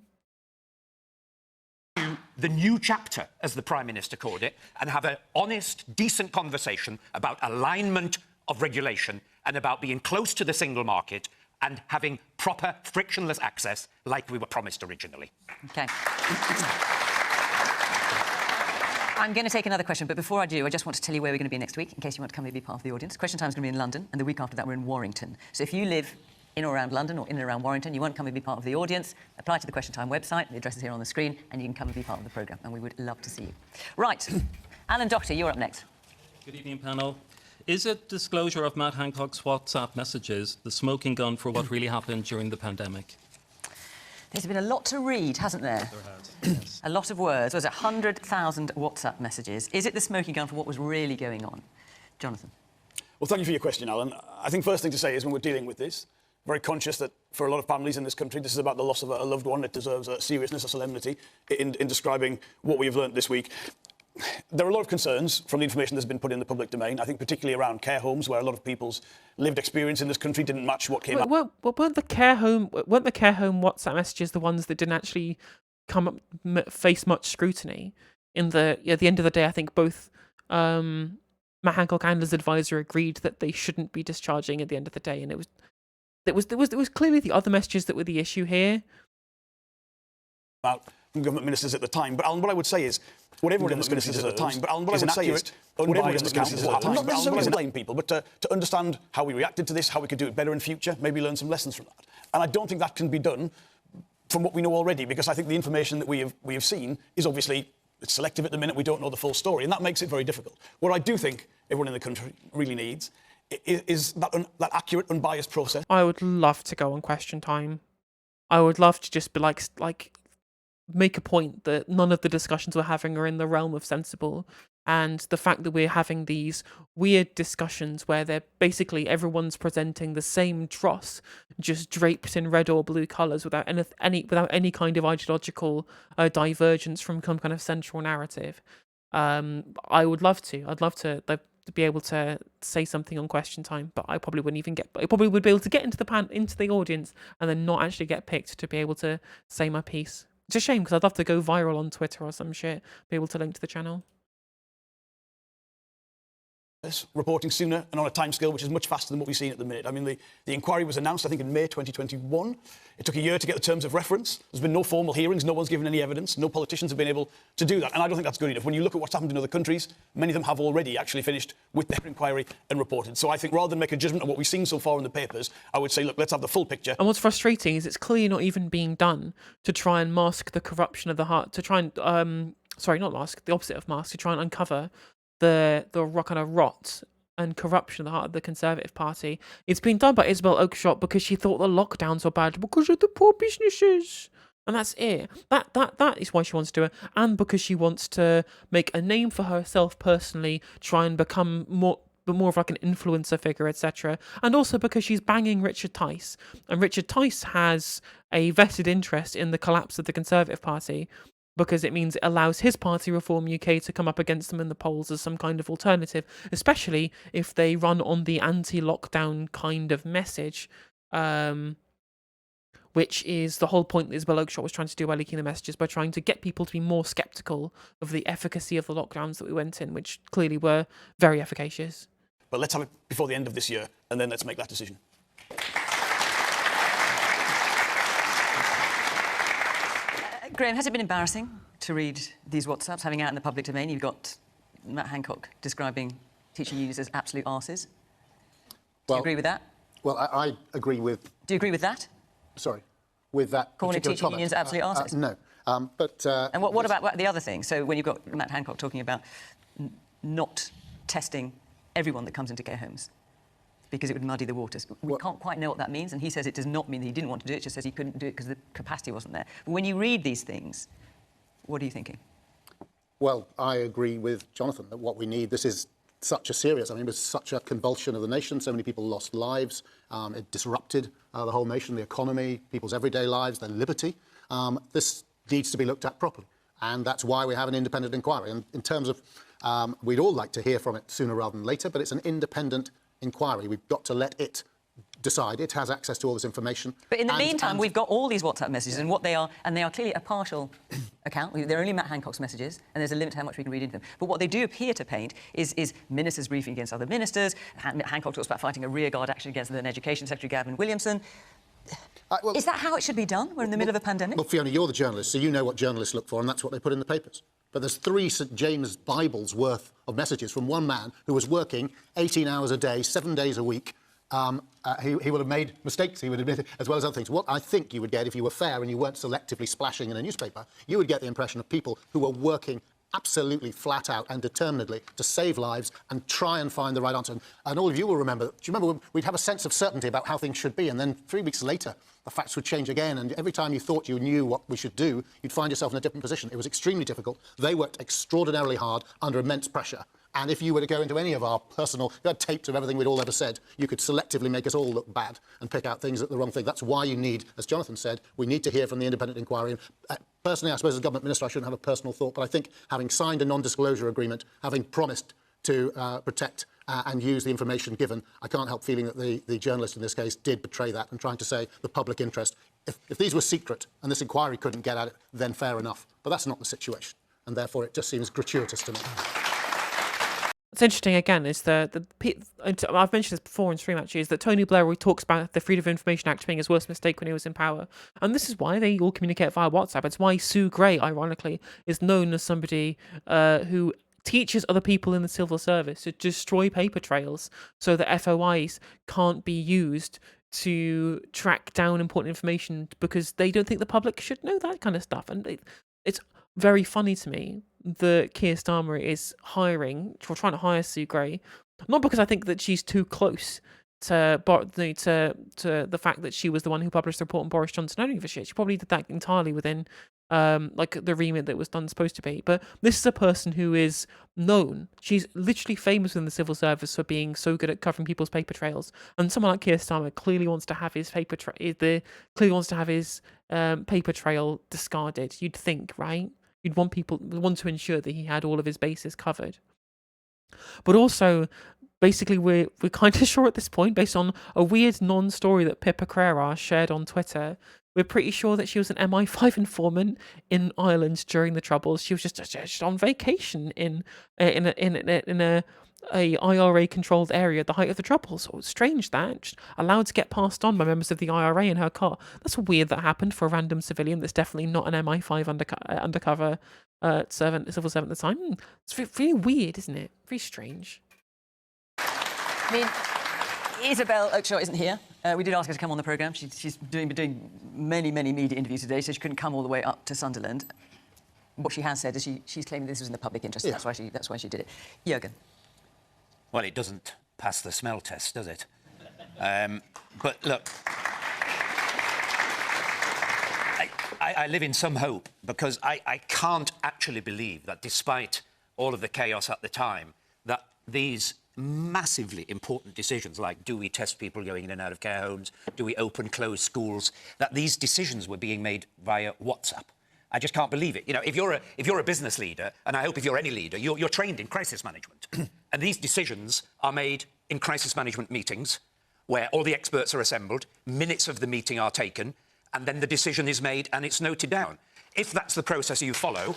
The new chapter, as the Prime Minister called it, and have an honest, decent conversation about alignment of regulation and about being close to the single market and having proper frictionless access like we were promised originally. Okay. I'm going to take another question, but before I do, I just want to tell you where we're going to be next week, in case you want to come and be part of the audience. Question time is going to be in London, and the week after that we're in Warrington. So if you live in or around London or in and around Warrington, you want to come and be part of the audience, apply to the Question Time website, the address is here on the screen, and you can come and be part of the programme, and we would love to see you. Right, Alan Doherty, you're up next. Good evening, panel. Is it disclosure of Matt Hancock's WhatsApp messages the smoking gun for what really happened during the pandemic? There's been a lot to read, hasn't there? There has, yes. A lot of words. Was it 100,000 WhatsApp messages? Is it the smoking gun for what was really going on? Jonathan. Well, thank you for your question, Alan. I think first thing to say is when we're dealing with this, very conscious that for a lot of families in this country, this is about the loss of a loved one. It deserves a seriousness, a solemnity in describing what we have learnt this week. There are a lot of concerns from the information that's been put in the public domain, I think particularly around care homes, where a lot of people's lived experience in this country didn't match what came out. Weren't the care home WhatsApp messages the ones that didn't actually face much scrutiny? At the end of the day, I think both Matt Hancock and his advisor agreed that they shouldn't be discharging at the end of the day, and it was clearly the other messages that were the issue here. About government ministers at the time, but Alan, what I would say is, whatever government ministers at the time, but Alan, what I would say is, unbiased account of what happened. Not necessarily to blame people, but to understand how we reacted to this, how we could do it better in future, maybe learn some lessons from that. And I don't think that can be done from what we know already, because I think the information that we have seen is obviously it's selective at the minute. We don't know the full story, and that makes it very difficult. What I do think everyone in the country really needs is that accurate, unbiased process. I would love to go on Question Time. I would love to just be like make a point that none of the discussions we're having are in the realm of sensible, and the fact that we're having these weird discussions where they're basically everyone's presenting the same dross, just draped in red or blue colours without any kind of ideological divergence from some kind of central narrative. I'd love to be able to say something on Question Time, but I probably wouldn't even I probably would be able to get into the audience and then not actually get picked to be able to say my piece. It's a shame, because I'd love to go viral on Twitter or some shit, be able to link to the channel. Reporting sooner and on a timescale which is much faster than what we've seen at the minute. I mean, the inquiry was announced, I think, in May 2021. It took a year to get the terms of reference. There's been no formal hearings. No one's given any evidence. No politicians have been able to do that. And I don't think that's good enough. When you look at what's happened in other countries, many of them have already actually finished with their inquiry and reported. So I think rather than make a judgment on what we've seen so far in the papers, I would say, look, let's have the full picture. And what's frustrating is it's clearly not even being done to try and mask the corruption of the heart, to try and, not mask, the opposite of mask, to try and uncover the kind of rot and corruption at the heart of the Conservative Party. It's been done by Isabel Oakeshott because she thought the lockdowns were bad because of the poor businesses. And that's it. That is why she wants to do it. And because she wants to make a name for herself personally, try and become more but more of like an influencer figure, etc. And also because she's banging Richard Tice, and Richard Tice has a vested interest in the collapse of the Conservative Party, because it means it allows his party, Reform UK, to come up against them in the polls as some kind of alternative, especially if they run on the anti-lockdown kind of message, which is the whole point that Isabel Oakeshott was trying to do by leaking the messages, by trying to get people to be more sceptical of the efficacy of the lockdowns that we went in, which clearly were very efficacious. But let's have it before the end of this year, and then let's make that decision. Graham, has it been embarrassing to read these WhatsApps, having out in the public domain? You've got Matt Hancock describing teaching unions as absolute arses. Do you agree with that? Well, I agree with... Do you agree with that? Sorry, with that calling particular teaching comment. unions absolute arses? No. And what about the other thing? So when you've got Matt Hancock talking about not testing everyone that comes into care homes because it would muddy the waters. We can't quite know what that means, and he says it does not mean that he didn't want to do it, it just says he couldn't do it because the capacity wasn't there. But when you read these things, what are you thinking? Well, I agree with Jonathan that what we need, this is such a serious, I mean, it was such a convulsion of the nation, so many people lost lives, it disrupted the whole nation, the economy, people's everyday lives, their liberty. This needs to be looked at properly, and that's why we have an independent inquiry. And in terms of, we'd all like to hear from it sooner rather than later, but it's an independent inquiry. We've got to let it decide. It has access to all this information. But in the meantime, we've got all these WhatsApp messages and what they are, and they are clearly a partial account. They're only Matt Hancock's messages, and there's a limit to how much we can read into them. But what they do appear to paint is ministers briefing against other ministers. Hancock talks about fighting a rearguard action against the then Education Secretary, Gavin Williamson. Is that how it should be done? We're in the middle of a pandemic? Well, Fiona, you're the journalist, so you know what journalists look for, and that's what they put in the papers. But there's 3 St James Bibles worth of messages from one man who was working 18 hours a day, 7 days a week. He will have made mistakes, he would admit it, as well as other things. What I think you would get if you were fair and you weren't selectively splashing in a newspaper, you would get the impression of people who were working absolutely flat out and determinedly to save lives and try and find the right answer. And all of you will remember, do you remember when we'd have a sense of certainty about how things should be, and then 3 weeks later, the facts would change again, and every time you thought you knew what we should do, you'd find yourself in a different position. It was extremely difficult. They worked extraordinarily hard under immense pressure. And if you were to go into any of our personal, you had tapes of everything we'd all ever said, you could selectively make us all look bad and pick out things that the wrong thing. That's why you need, as Jonathan said, we need to hear from the independent inquiry. And, personally, I suppose as government minister, I shouldn't have a personal thought, but I think having signed a non-disclosure agreement, having promised to protect and use the information given, I can't help feeling that the journalist in this case did betray that and trying to say the public interest. If these were secret and this inquiry couldn't get at it, then fair enough. But that's not the situation, and therefore it just seems gratuitous to me. What's interesting again is I've mentioned this before in stream actually, is that Tony Blair talks about the Freedom of Information Act being his worst mistake when he was in power, and this is why they all communicate via WhatsApp. It's why Sue Gray, ironically, is known as somebody who teaches other people in the civil service to destroy paper trails so that FOIs can't be used to track down important information because they don't think the public should know that kind of stuff. And it's very funny to me that Keir Starmer is trying to hire Sue Gray, not because I think that she's too close to the fact that she was the one who published the report on Boris Johnson. I don't give a shit. She probably did that entirely within like the remit that was done supposed to be. But this is a person who is known. She's literally famous in the civil service for being so good at covering people's paper trails. And someone like Keir Starmer clearly wants to have his paper trail discarded. You'd think, right? You'd want to ensure that he had all of his bases covered. But also, basically, we're kind of sure at this point, based on a weird non-story that Pippa Crerar shared on Twitter, we're pretty sure that she was an MI5 informant in Ireland during the Troubles. She was just on vacation in a IRA-controlled area at the height of the Troubles. So it's strange that, just allowed to get passed on by members of the IRA in her car. That's weird that happened for a random civilian that's definitely not an MI5 undercover civil servant at the time. It's really weird, isn't it? Very strange. I mean, Isabel Oakeshott isn't here. We did ask her to come on the programme. She's been doing many media interviews today, so she couldn't come all the way up to Sunderland. What she has said is she's claiming this was in the public interest. Yeah. That's why she did it. Jürgen. Well, it doesn't pass the smell test, does it? But look, I live in some hope because I can't actually believe that despite all of the chaos at the time, that these massively important decisions like do we test people going in and out of care homes, do we open, close schools, that these decisions were being made via WhatsApp. I just can't believe it. You know, if you're a business leader, and I hope if you're any leader, you're trained in crisis management. And these decisions are made in crisis management meetings where all the experts are assembled, minutes of the meeting are taken, and then the decision is made and it's noted down. If that's the process you follow...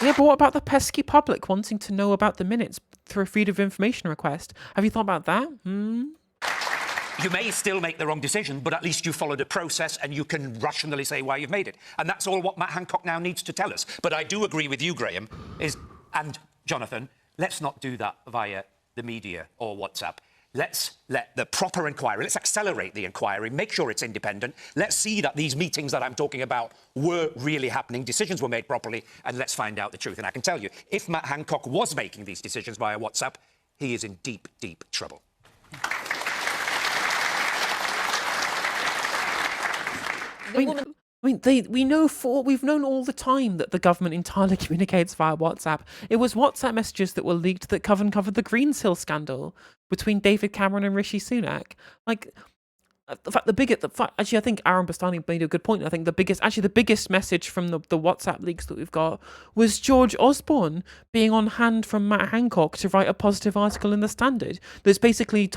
Yeah, but what about the pesky public wanting to know about the minutes through a freedom of information request? Have you thought about that? You may still make the wrong decision, but at least you followed a process and you can rationally say why you've made it. And that's all what Matt Hancock now needs to tell us. But I do agree with you, Graham, and Jonathan, let's not do that via the media or WhatsApp. Let's let the proper inquiry, let's accelerate the inquiry, make sure it's independent. Let's see that these meetings that I'm talking about were really happening, decisions were made properly, and let's find out the truth. And I can tell you, if Matt Hancock was making these decisions via WhatsApp, he is in deep, deep trouble. We've known all the time that the government entirely communicates via WhatsApp. It was WhatsApp messages that were leaked that covered the Greensill scandal between David Cameron and Rishi Sunak. Like, actually, I think Aaron Bastani made a good point. I think the biggest message from the WhatsApp leaks that we've got was George Osborne being on hand from Matt Hancock to write a positive article in the Standard. That's basically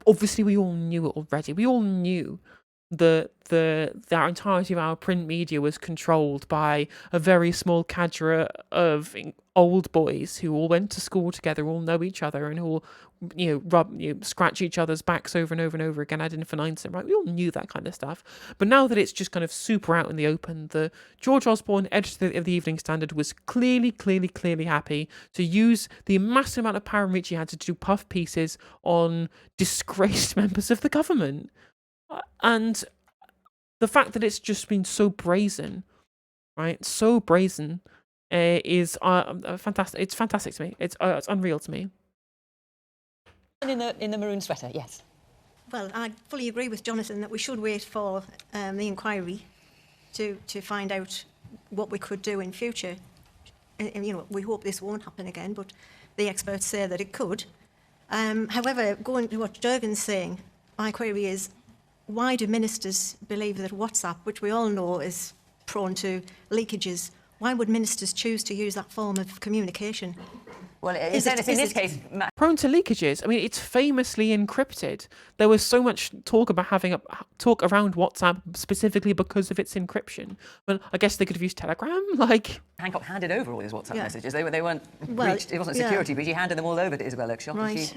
obviously we all knew it already. We all knew the entirety of our print media was controlled by a very small cadre of old boys who all went to school together, all know each other, and all scratch each other's backs over and over and over again ad infinitum, right? We all knew that kind of stuff. But now that it's just kind of super out in the open, the George Osborne editor of the Evening Standard was clearly happy to use the massive amount of power and reach he had to do puff pieces on disgraced members of the government. And the fact that it's just been so brazen, right? So brazen is fantastic. It's fantastic to me. It's unreal to me. In the maroon sweater, yes. Well, I fully agree with Jonathan that we should wait for the inquiry to find out what we could do in future. And, we hope this won't happen again, but the experts say that it could. However, going to what Jurgen's saying, my query is, why do ministers believe that WhatsApp, which we all know is prone to leakages, why would ministers choose to use that form of communication? Well, in this case... Prone to leakages. I mean, it's famously encrypted. There was so much talk about having talk around WhatsApp specifically because of its encryption. Well, I guess they could have used Telegram, like... Hancock handed over all his WhatsApp messages. They weren't breached. It wasn't security, but he handed them all over to Isabel Oakeshott. Right.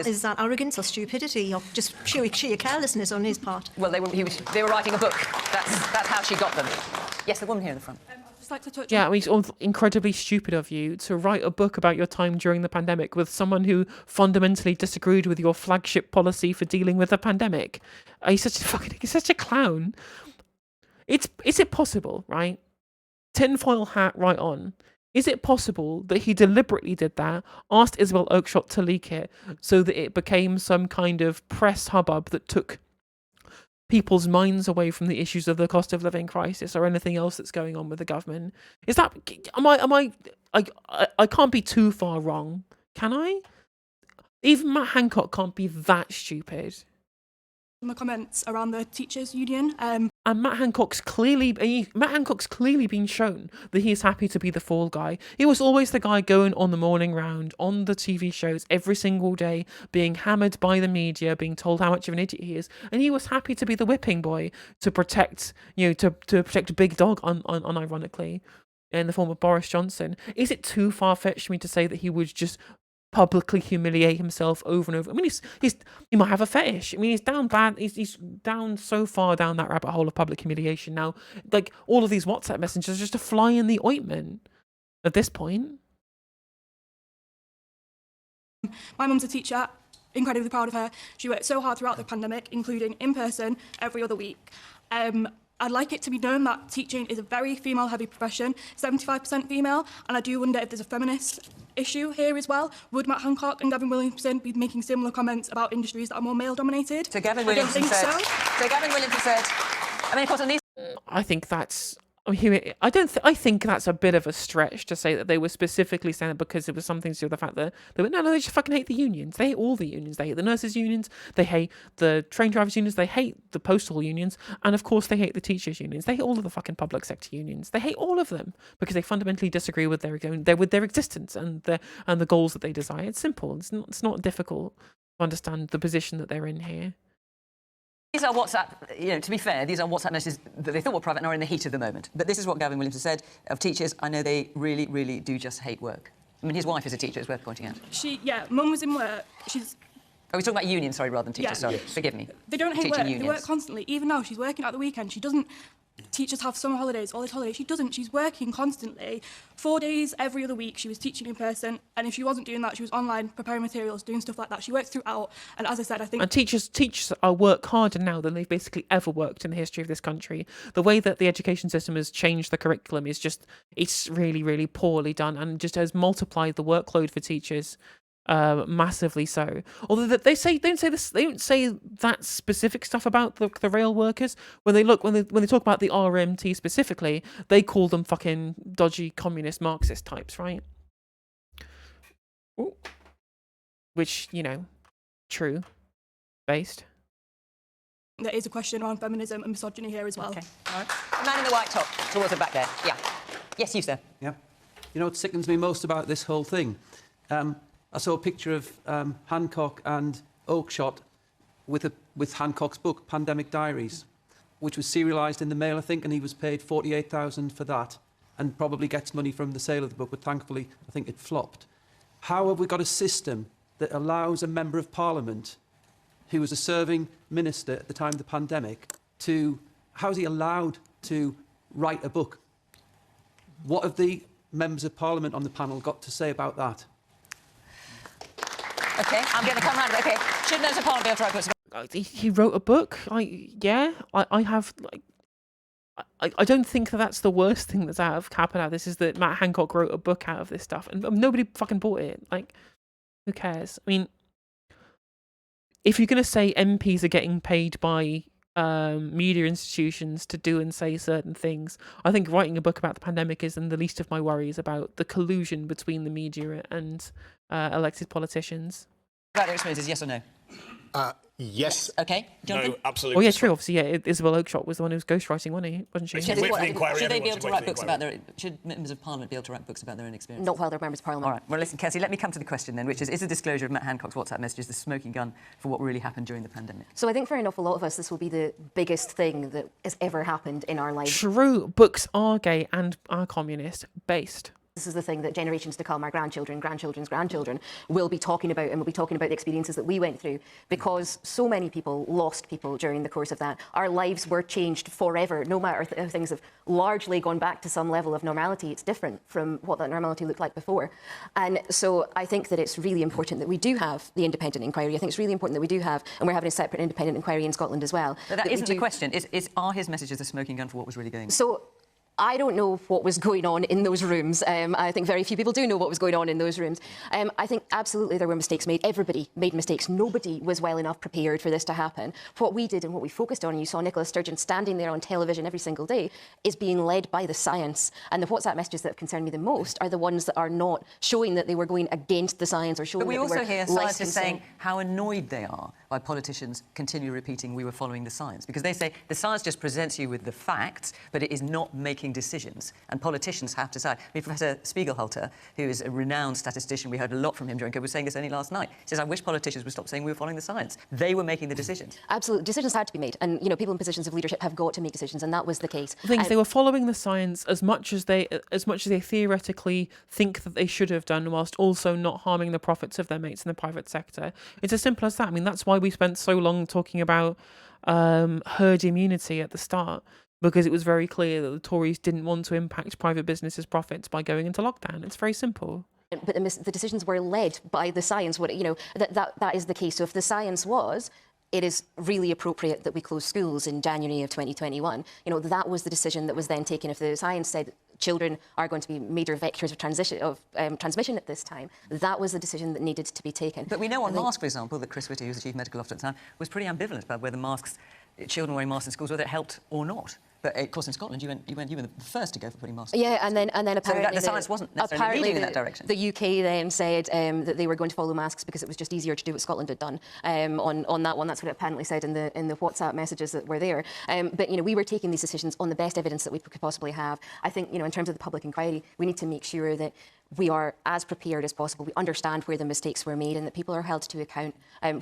Is that arrogance or stupidity or just sheer carelessness on his part? Well, they were writing a book. That's how she got them. Yes, the woman here in the front. Yeah, I mean, it's incredibly stupid of you to write a book about your time during the pandemic with someone who fundamentally disagreed with your flagship policy for dealing with the pandemic. He's such a clown. Is it possible, right? Tinfoil hat right on. Is it possible that he deliberately did that, asked Isabel Oakeshott to leak it, so that it became some kind of press hubbub that took people's minds away from the issues of the cost of living crisis or anything else that's going on with the government? Is that... I can't be too far wrong, can I? Even Matt Hancock can't be that stupid. The comments around the teachers' union. And Matt Hancock's clearly been shown that he is happy to be the fall guy. He was always the guy going on the morning round, on the TV shows every single day, being hammered by the media, being told how much of an idiot he is, and he was happy to be the whipping boy to protect, to protect Big Dog, unironically, in the form of Boris Johnson. Is it too far-fetched for me to say that he would just publicly humiliate himself over and over? I mean, he might have a fetish. I mean, he's down so far down that rabbit hole of public humiliation now. Like, all of these WhatsApp messages are just a fly in the ointment at this point. My mum's a teacher, incredibly proud of her. She worked so hard throughout the pandemic, including in person every other week. I'd like it to be known that teaching is a very female-heavy profession, 75% female, and I do wonder if there's a feminist issue here as well. Would Matt Hancock and Gavin Williamson be making similar comments about industries that are more male-dominated? So Gavin Williamson said... I mean, of course, on these... I think that's I think that's a bit of a stretch to say that they were specifically saying it because it was something to do with the fact that they were, no, they just fucking hate the unions. They hate all the unions. They hate the nurses' unions. They hate the train drivers' unions. They hate the postal unions. And of course, they hate the teachers' unions. They hate all of the fucking public sector unions. They hate all of them because they fundamentally disagree with their existence and the goals that they desire. It's simple. It's not difficult to understand the position that they're in here. These are WhatsApp, to be fair, these are WhatsApp messages that they thought were private and are in the heat of the moment. But this is what Gavin Williams has said of teachers. I know they really, really do just hate work. I mean, his wife is a teacher, it's worth pointing out. Mum was in work. Oh, we're talking about unions, sorry, rather than teachers, sorry. Yes. Forgive me. They don't hate Teaching work. unions. They work constantly. Even now, she's working at the weekend. She doesn't... Teachers have summer holidays, all these holidays. She doesn't. She's working constantly. 4 days every other week, she was teaching in person. And if she wasn't doing that, she was online, preparing materials, doing stuff like that. She works throughout. And as I said, I think... And teachers are work harder now than they've basically ever worked in the history of this country. The way that the education system has changed the curriculum is just, it's really, really poorly done and just has multiplied the workload for teachers. Massively so. Although they don't say that specific stuff about the rail workers. When they talk about the RMT specifically, they call them fucking dodgy communist Marxist types, right? Ooh. Which, true, based. There is a question around feminism and misogyny here as well. Okay, all right. The man in the white top, towards the back there. Yeah. Yes, you, sir. Yeah. You know what sickens me most about this whole thing? I saw a picture of Hancock and Oakeshott with Hancock's book, Pandemic Diaries, which was serialised in the Mail, I think, and he was paid $48,000 for that and probably gets money from the sale of the book, but thankfully, I think it flopped. How have we got a system that allows a Member of Parliament, who was a serving minister at the time of the pandemic, how is he allowed to write a book? What have the Members of Parliament on the panel got to say about that? OK, I'm going to come round. OK, should Members of Parliament be able to write books? He wrote a book. I have. I don't think that's the worst thing that's happened out of this is that Matt Hancock wrote a book out of this stuff and nobody fucking bought it. Like, who cares? I mean, if you're going to say MPs are getting paid by media institutions to do and say certain things, I think writing a book about the pandemic isn't the least of my worries about the collusion between the media and elected politicians. About their experiences, yes or no? Yes. OK. Jonathan? No, absolutely. Oh, yeah, true. Obviously, yeah. Isabel Oakeshott was the one who was ghostwriting, wasn't she? Should they be able to write books about should Members of Parliament be able to write books about their own experience? Not while they're Members of Parliament. All right. Well, listen, Kirsty, let me come to the question then, which is the disclosure of Matt Hancock's WhatsApp messages the smoking gun for what really happened during the pandemic? So I think for an awful lot of us, this will be the biggest thing that has ever happened in our lives. True. Books are gay and are communist based. This is the thing that generations to come, our grandchildren, grandchildren's grandchildren, will be talking about, and will be talking about the experiences that we went through, because so many people lost people during the course of that. Our lives were changed forever, no matter if things have largely gone back to some level of normality. It's different from what that normality looked like before. And so I think that it's really important that we do have the independent inquiry. I think it's really important that we do have, and we're having a separate independent inquiry in Scotland as well. But that isn't the question. Are his messages a smoking gun for what was really going on? So I don't know what was going on in those rooms. I think very few people do know what was going on in those rooms. I think absolutely there were mistakes made. Everybody made mistakes. Nobody was well enough prepared for this to happen. What we did and what we focused on, and you saw Nicola Sturgeon standing there on television every single day, is being led by the science. And the WhatsApp messages that have concerned me the most are the ones that are not showing that they were going against the science or showing that they were But we also hear scientists less saying how annoyed they are by politicians continually repeating we were following the science. Because they say the science just presents you with the facts, but it is not making decisions. And politicians have to decide. I mean, Professor Spiegelhalter, who is a renowned statistician, we heard a lot from him during COVID, was saying this only last night. He says, I wish politicians would stop saying we were following the science. They were making the decisions. Absolutely. Decisions had to be made. And, people in positions of leadership have got to make decisions, and that was the case. The thing is, they were following the science as much as they theoretically think that they should have done, whilst also not harming the profits of their mates in the private sector. It's as simple as that. I mean, that's why we spent so long talking about herd immunity at the start, because it was very clear that the Tories didn't want to impact private businesses' profits by going into lockdown. It's very simple. But the decisions were led by the science. That is the case. So if the science was, it is really appropriate that we close schools in January of 2021. That was the decision that was then taken. If the science said children are going to be major vectors of transmission at this time, that was the decision that needed to be taken. But we know on masks, for example, that Chris Whitty, who's the Chief Medical Officer at the time, was pretty ambivalent about whether children wearing masks in schools, whether it helped or not. But of course, in Scotland, you were the first to go for putting masks. Yeah, and then apparently the science wasn't necessarily moving in that direction. The UK then said that they were going to follow masks because it was just easier to do what Scotland had done on that one. That's what it apparently said in the WhatsApp messages that were there. But we were taking these decisions on the best evidence that we could possibly have. I think in terms of the public inquiry, we need to make sure that we are as prepared as possible. We understand where the mistakes were made and that people are held to account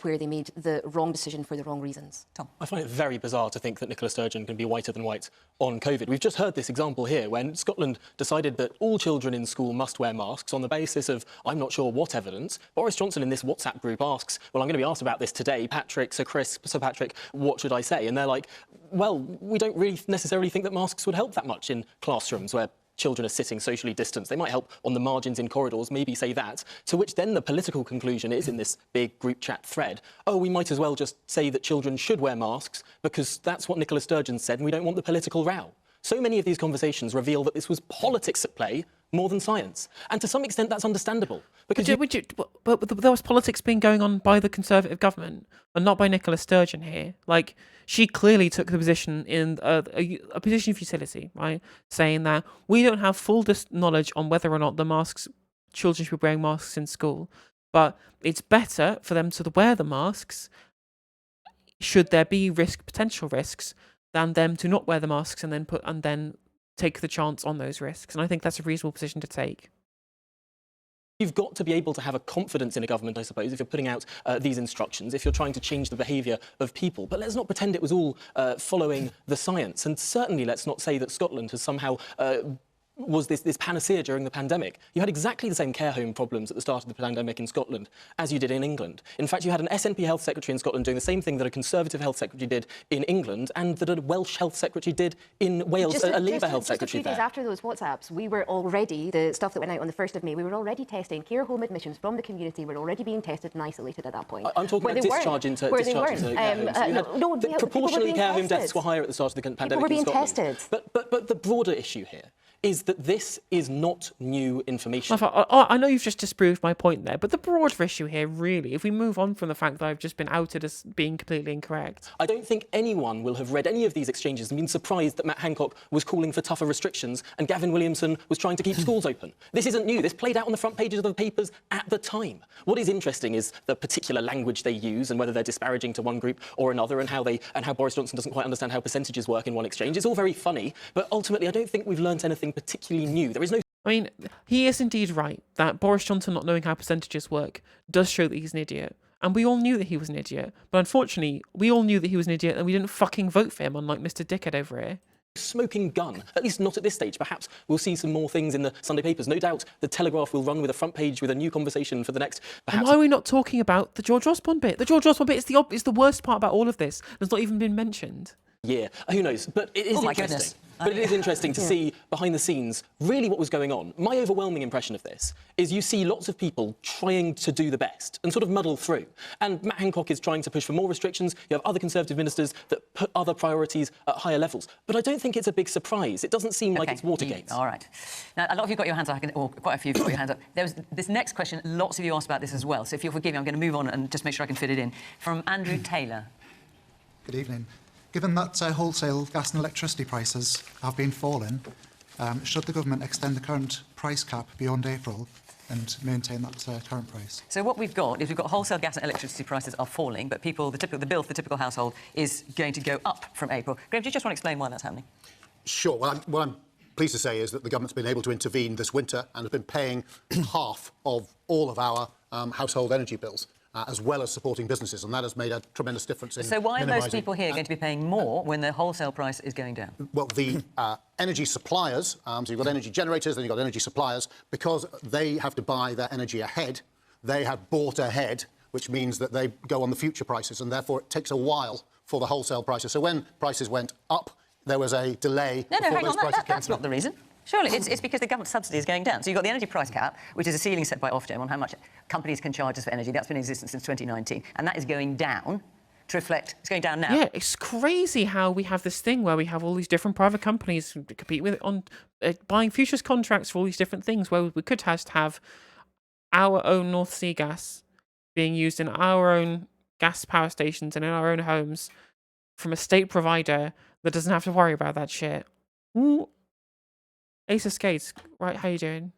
where they made the wrong decision for the wrong reasons. Tom? I find it very bizarre to think that Nicola Sturgeon can be whiter than white on COVID. We've just heard this example here when Scotland decided that all children in school must wear masks on the basis of, I'm not sure what evidence. Boris Johnson in this WhatsApp group asks, well, I'm going to be asked about this today. Patrick, Sir Patrick, what should I say? And they're like, well, we don't really necessarily think that masks would help that much in classrooms where children are sitting socially distanced. They might help on the margins in corridors, maybe say that. To which then the political conclusion is in this big group chat thread, oh, we might as well just say that children should wear masks because that's what Nicola Sturgeon said and we don't want the political row. So many of these conversations reveal that this was politics at play more than science. And to some extent, that's understandable. Because but there was politics being going on by the Conservative government and not by Nicola Sturgeon here. Like, she clearly took the position in a position of futility, right? Saying that we don't have full knowledge on whether or not children should be wearing masks in school, but it's better for them to wear the masks should there be potential risks than them to not wear the masks and then take the chance on those risks. And I think that's a reasonable position to take. You've got to be able to have a confidence in a government, I suppose, if you're putting out these instructions, if you're trying to change the behaviour of people. But let's not pretend it was all following the science. And certainly let's not say that Scotland has somehow was this panacea during the pandemic. You had exactly the same care home problems at the start of the pandemic in Scotland as you did in England. In fact, you had an SNP health secretary in Scotland doing the same thing that a Conservative health secretary did in England and that a Welsh health secretary did in Wales, a Labour health secretary there. Just a few days after those WhatsApps, we were already, the stuff that went out on the 1st of May, we were already testing care home admissions from the community, were already being tested and isolated at that point. I'm talking about discharge into care homes. Proportionally, care home deaths were higher at the start of the pandemic people were being in Scotland. tested. But the broader issue here is that this is not new information. I know you've just disproved my point there, but the broader issue here, really, if we move on from the fact that I've just been outed as being completely incorrect. I don't think anyone will have read any of these exchanges and been surprised that Matt Hancock was calling for tougher restrictions and Gavin Williamson was trying to keep schools open. This isn't new. This played out on the front pages of the papers at the time. What is interesting is the particular language they use and whether they're disparaging to one group or another and how Boris Johnson doesn't quite understand how percentages work in one exchange. It's all very funny, but ultimately I don't think we've learnt anything particularly new. There is no... I mean, he is indeed right that Boris Johnson not knowing how percentages work does show that he's an idiot. And we all knew that he was an idiot. But unfortunately, we all knew that he was an idiot and we didn't fucking vote for him, unlike Mr. Dickhead over here. Smoking gun, at least not at this stage. Perhaps we'll see some more things in the Sunday papers. No doubt the Telegraph will run with a front page with a new conversation for the next... And why are we not talking about the George Osborne bit? The George Osborne bit is the worst part about all of this. It's not even been mentioned. Yeah, who knows? But it is interesting. But it is interesting to see behind the scenes really what was going on. My overwhelming impression of this is you see lots of people trying to do the best and sort of muddle through. And Matt Hancock is trying to push for more restrictions. You have other Conservative ministers that put other priorities at higher levels. But I don't think it's a big surprise. It doesn't seem like it's Watergate. All right. Now, a lot of you got your hands up, or quite a few got your hands up. There was this next question, lots of you asked about this as well. So if you'll forgive me, I'm going to move on and just make sure I can fit it in. From Andrew Taylor. Good evening. Given that wholesale gas and electricity prices have been falling, should the government extend the current price cap beyond April and maintain that current price? So what we've got is we've got wholesale gas and electricity prices are falling, but the bill for the typical household is going to go up from April. Graham, do you just want to explain why that's happening? Sure. What I'm pleased to say is that the government's been able to intervene this winter and has been paying half of all of our household energy bills. As well as supporting businesses, and that has made a tremendous difference in... So why are most people here going to be paying more when the wholesale price is going down? Well, the energy suppliers, so you've got energy generators, then you've got energy suppliers, because they have to buy their energy ahead, they have bought ahead, which means that they go on the future prices, and therefore it takes a while for the wholesale prices. So when prices went up, there was a delay before those prices came that's not the reason. Surely, it's because the government subsidy is going down. So you've got the energy price cap, which is a ceiling set by Ofgem on how much companies can charge us for energy. That's been in existence since 2019, and that is going down to reflect... It's going down now. Yeah, it's crazy how we have this thing where we have all these different private companies compete with on buying futures contracts for all these different things, where we could just have our own North Sea gas being used in our own gas power stations and in our own homes from a state provider that doesn't have to worry about that shit. Ooh. Ace of Skates, right, how you doing?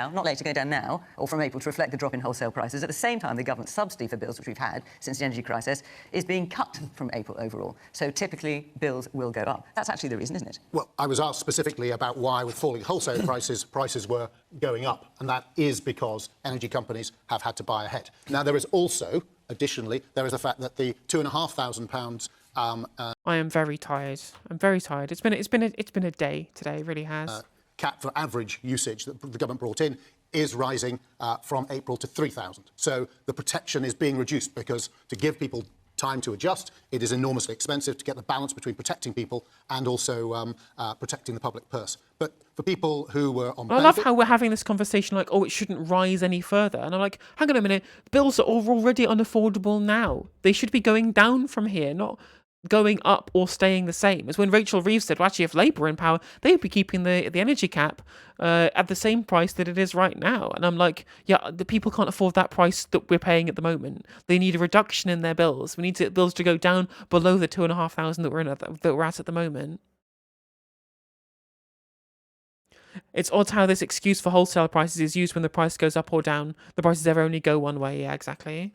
Not later to go down now, or from April, to reflect the drop in wholesale prices. At the same time, the government subsidy for bills, which we've had since the energy crisis, is being cut from April overall. So typically, bills will go up. That's actually the reason, isn't it? Well, I was asked specifically about why, with falling wholesale prices were going up, and that is because energy companies have had to buy ahead. Now, there is also, additionally, there is the fact that the £2,500 I am very tired. I'm very tired. It's been a day today. It really has. Cap for average usage that the government brought in is rising from April to 3,000. So the protection is being reduced because to give people time to adjust, it is enormously expensive to get the balance between protecting people and also protecting the public purse. But for people who were on I love how we're having this conversation like, oh, it shouldn't rise any further. And I'm like, hang on a minute, bills are already unaffordable now. They should be going down from here, not going up or staying the same. As when Rachel Reeves said, well, actually, if Labour are in power, they would be keeping the energy cap at the same price that it is right now. And I'm like, yeah, the people can't afford that price that we're paying at the moment. They need a reduction in their bills. We need bills to go down below the 2,500 that we're at the moment. It's odd how this excuse for wholesale prices is used when the price goes up or down. The prices ever only go one way. Yeah, exactly.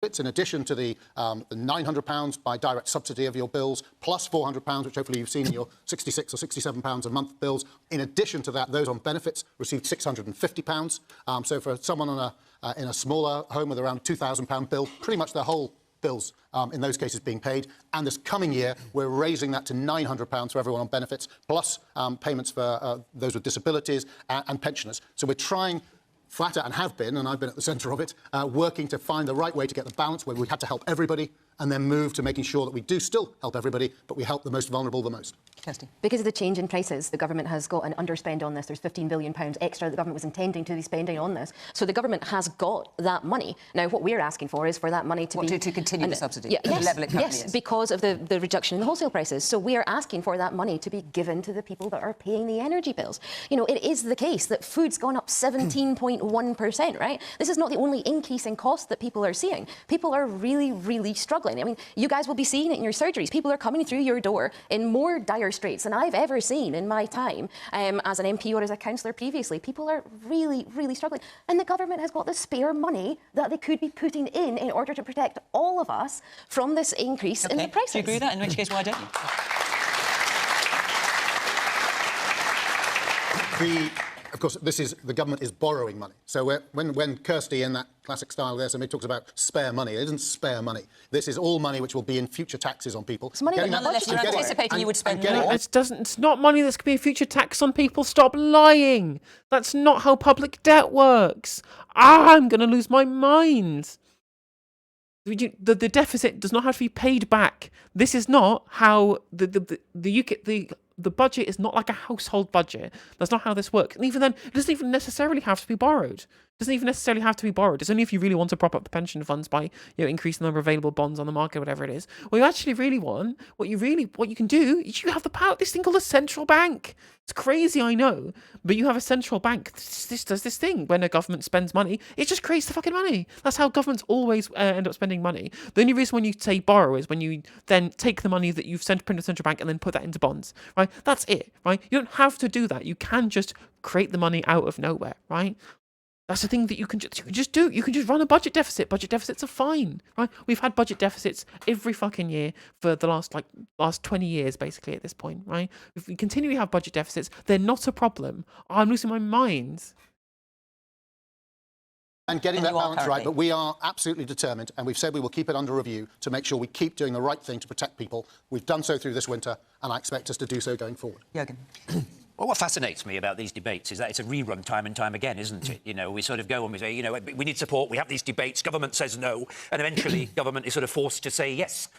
It's in addition to the £900 by direct subsidy of your bills, plus £400, which hopefully you've seen in your £66 or £67 a month bills. In addition to that, those on benefits received £650. So for someone on in a smaller home with around £2,000 bill, pretty much their whole bills in those cases being paid. And this coming year, we're raising that to £900 for everyone on benefits, plus payments for those with disabilities and pensioners. So we're trying flat out, and have been, and I've been at the centre of it, working to find the right way to get the balance where we had to help everybody and then move to making sure that we do still help everybody, but we help the most vulnerable the most. Kirsty. Because of the change in prices, the government has got an underspend on this. There's £15 billion extra that the government was intending to be spending on this. So the government has got that money. Now, what we're asking for is for that money to to continue the subsidy? Yeah, at the level it currently yes, is. because of the reduction in the wholesale prices. So we are asking for that money to be given to the people that are paying the energy bills. You know, it is the case that food's gone up 17.1%, right? This is not the only increase in cost that people are seeing. People are really, really struggling. I mean, you guys will be seeing it in your surgeries. People are coming through your door in more dire straits than I've ever seen in my time as an MP or as a councillor previously. People are really, really struggling. And the government has got the spare money that they could be putting in order to protect all of us from this increase in the prices. Do you agree with that? In which case, why don't you? Of course, the government is borrowing money. So when Kirsty, in that classic style there, somebody talks about spare money, it isn't spare money. This is all money which will be in future taxes on people. It's money that nonetheless you're anticipating you would spend more. It's not money that's going to be a future tax on people. Stop lying. That's not how public debt works. I'm going to lose my mind. The deficit does not have to be paid back. This is not how the budget is not like a household budget. That's not how this works. And even then, it doesn't even necessarily have to be borrowed. It's only if you really want to prop up the pension funds by increasing the number of available bonds on the market, whatever it is. What you actually really want, what you can do, is you have the power. This thing called a central bank. It's crazy, I know, but you have a central bank. This does this thing when a government spends money. It just creates the fucking money. That's how governments always end up spending money. The only reason when you say borrow is when you then take the money that you've printed to the central bank and then put that into bonds, right? That's it, right? You don't have to do that. You can just create the money out of nowhere, right? That's the thing that you can just do. You can just run a budget deficit. Budget deficits are fine, right? We've had budget deficits every fucking year for the last 20 years, basically, at this point, right? If we continually have budget deficits, they're not a problem. I'm losing my mind. And getting that balance right, but we are absolutely determined, and we've said we will keep it under review to make sure we keep doing the right thing to protect people. We've done so through this winter, and I expect us to do so going forward. Jürgen. Well, what fascinates me about these debates is that it's a rerun time and time again, isn't it? You know, we sort of go and we say, we need support, we have these debates, government says no, and eventually government is sort of forced to say yes.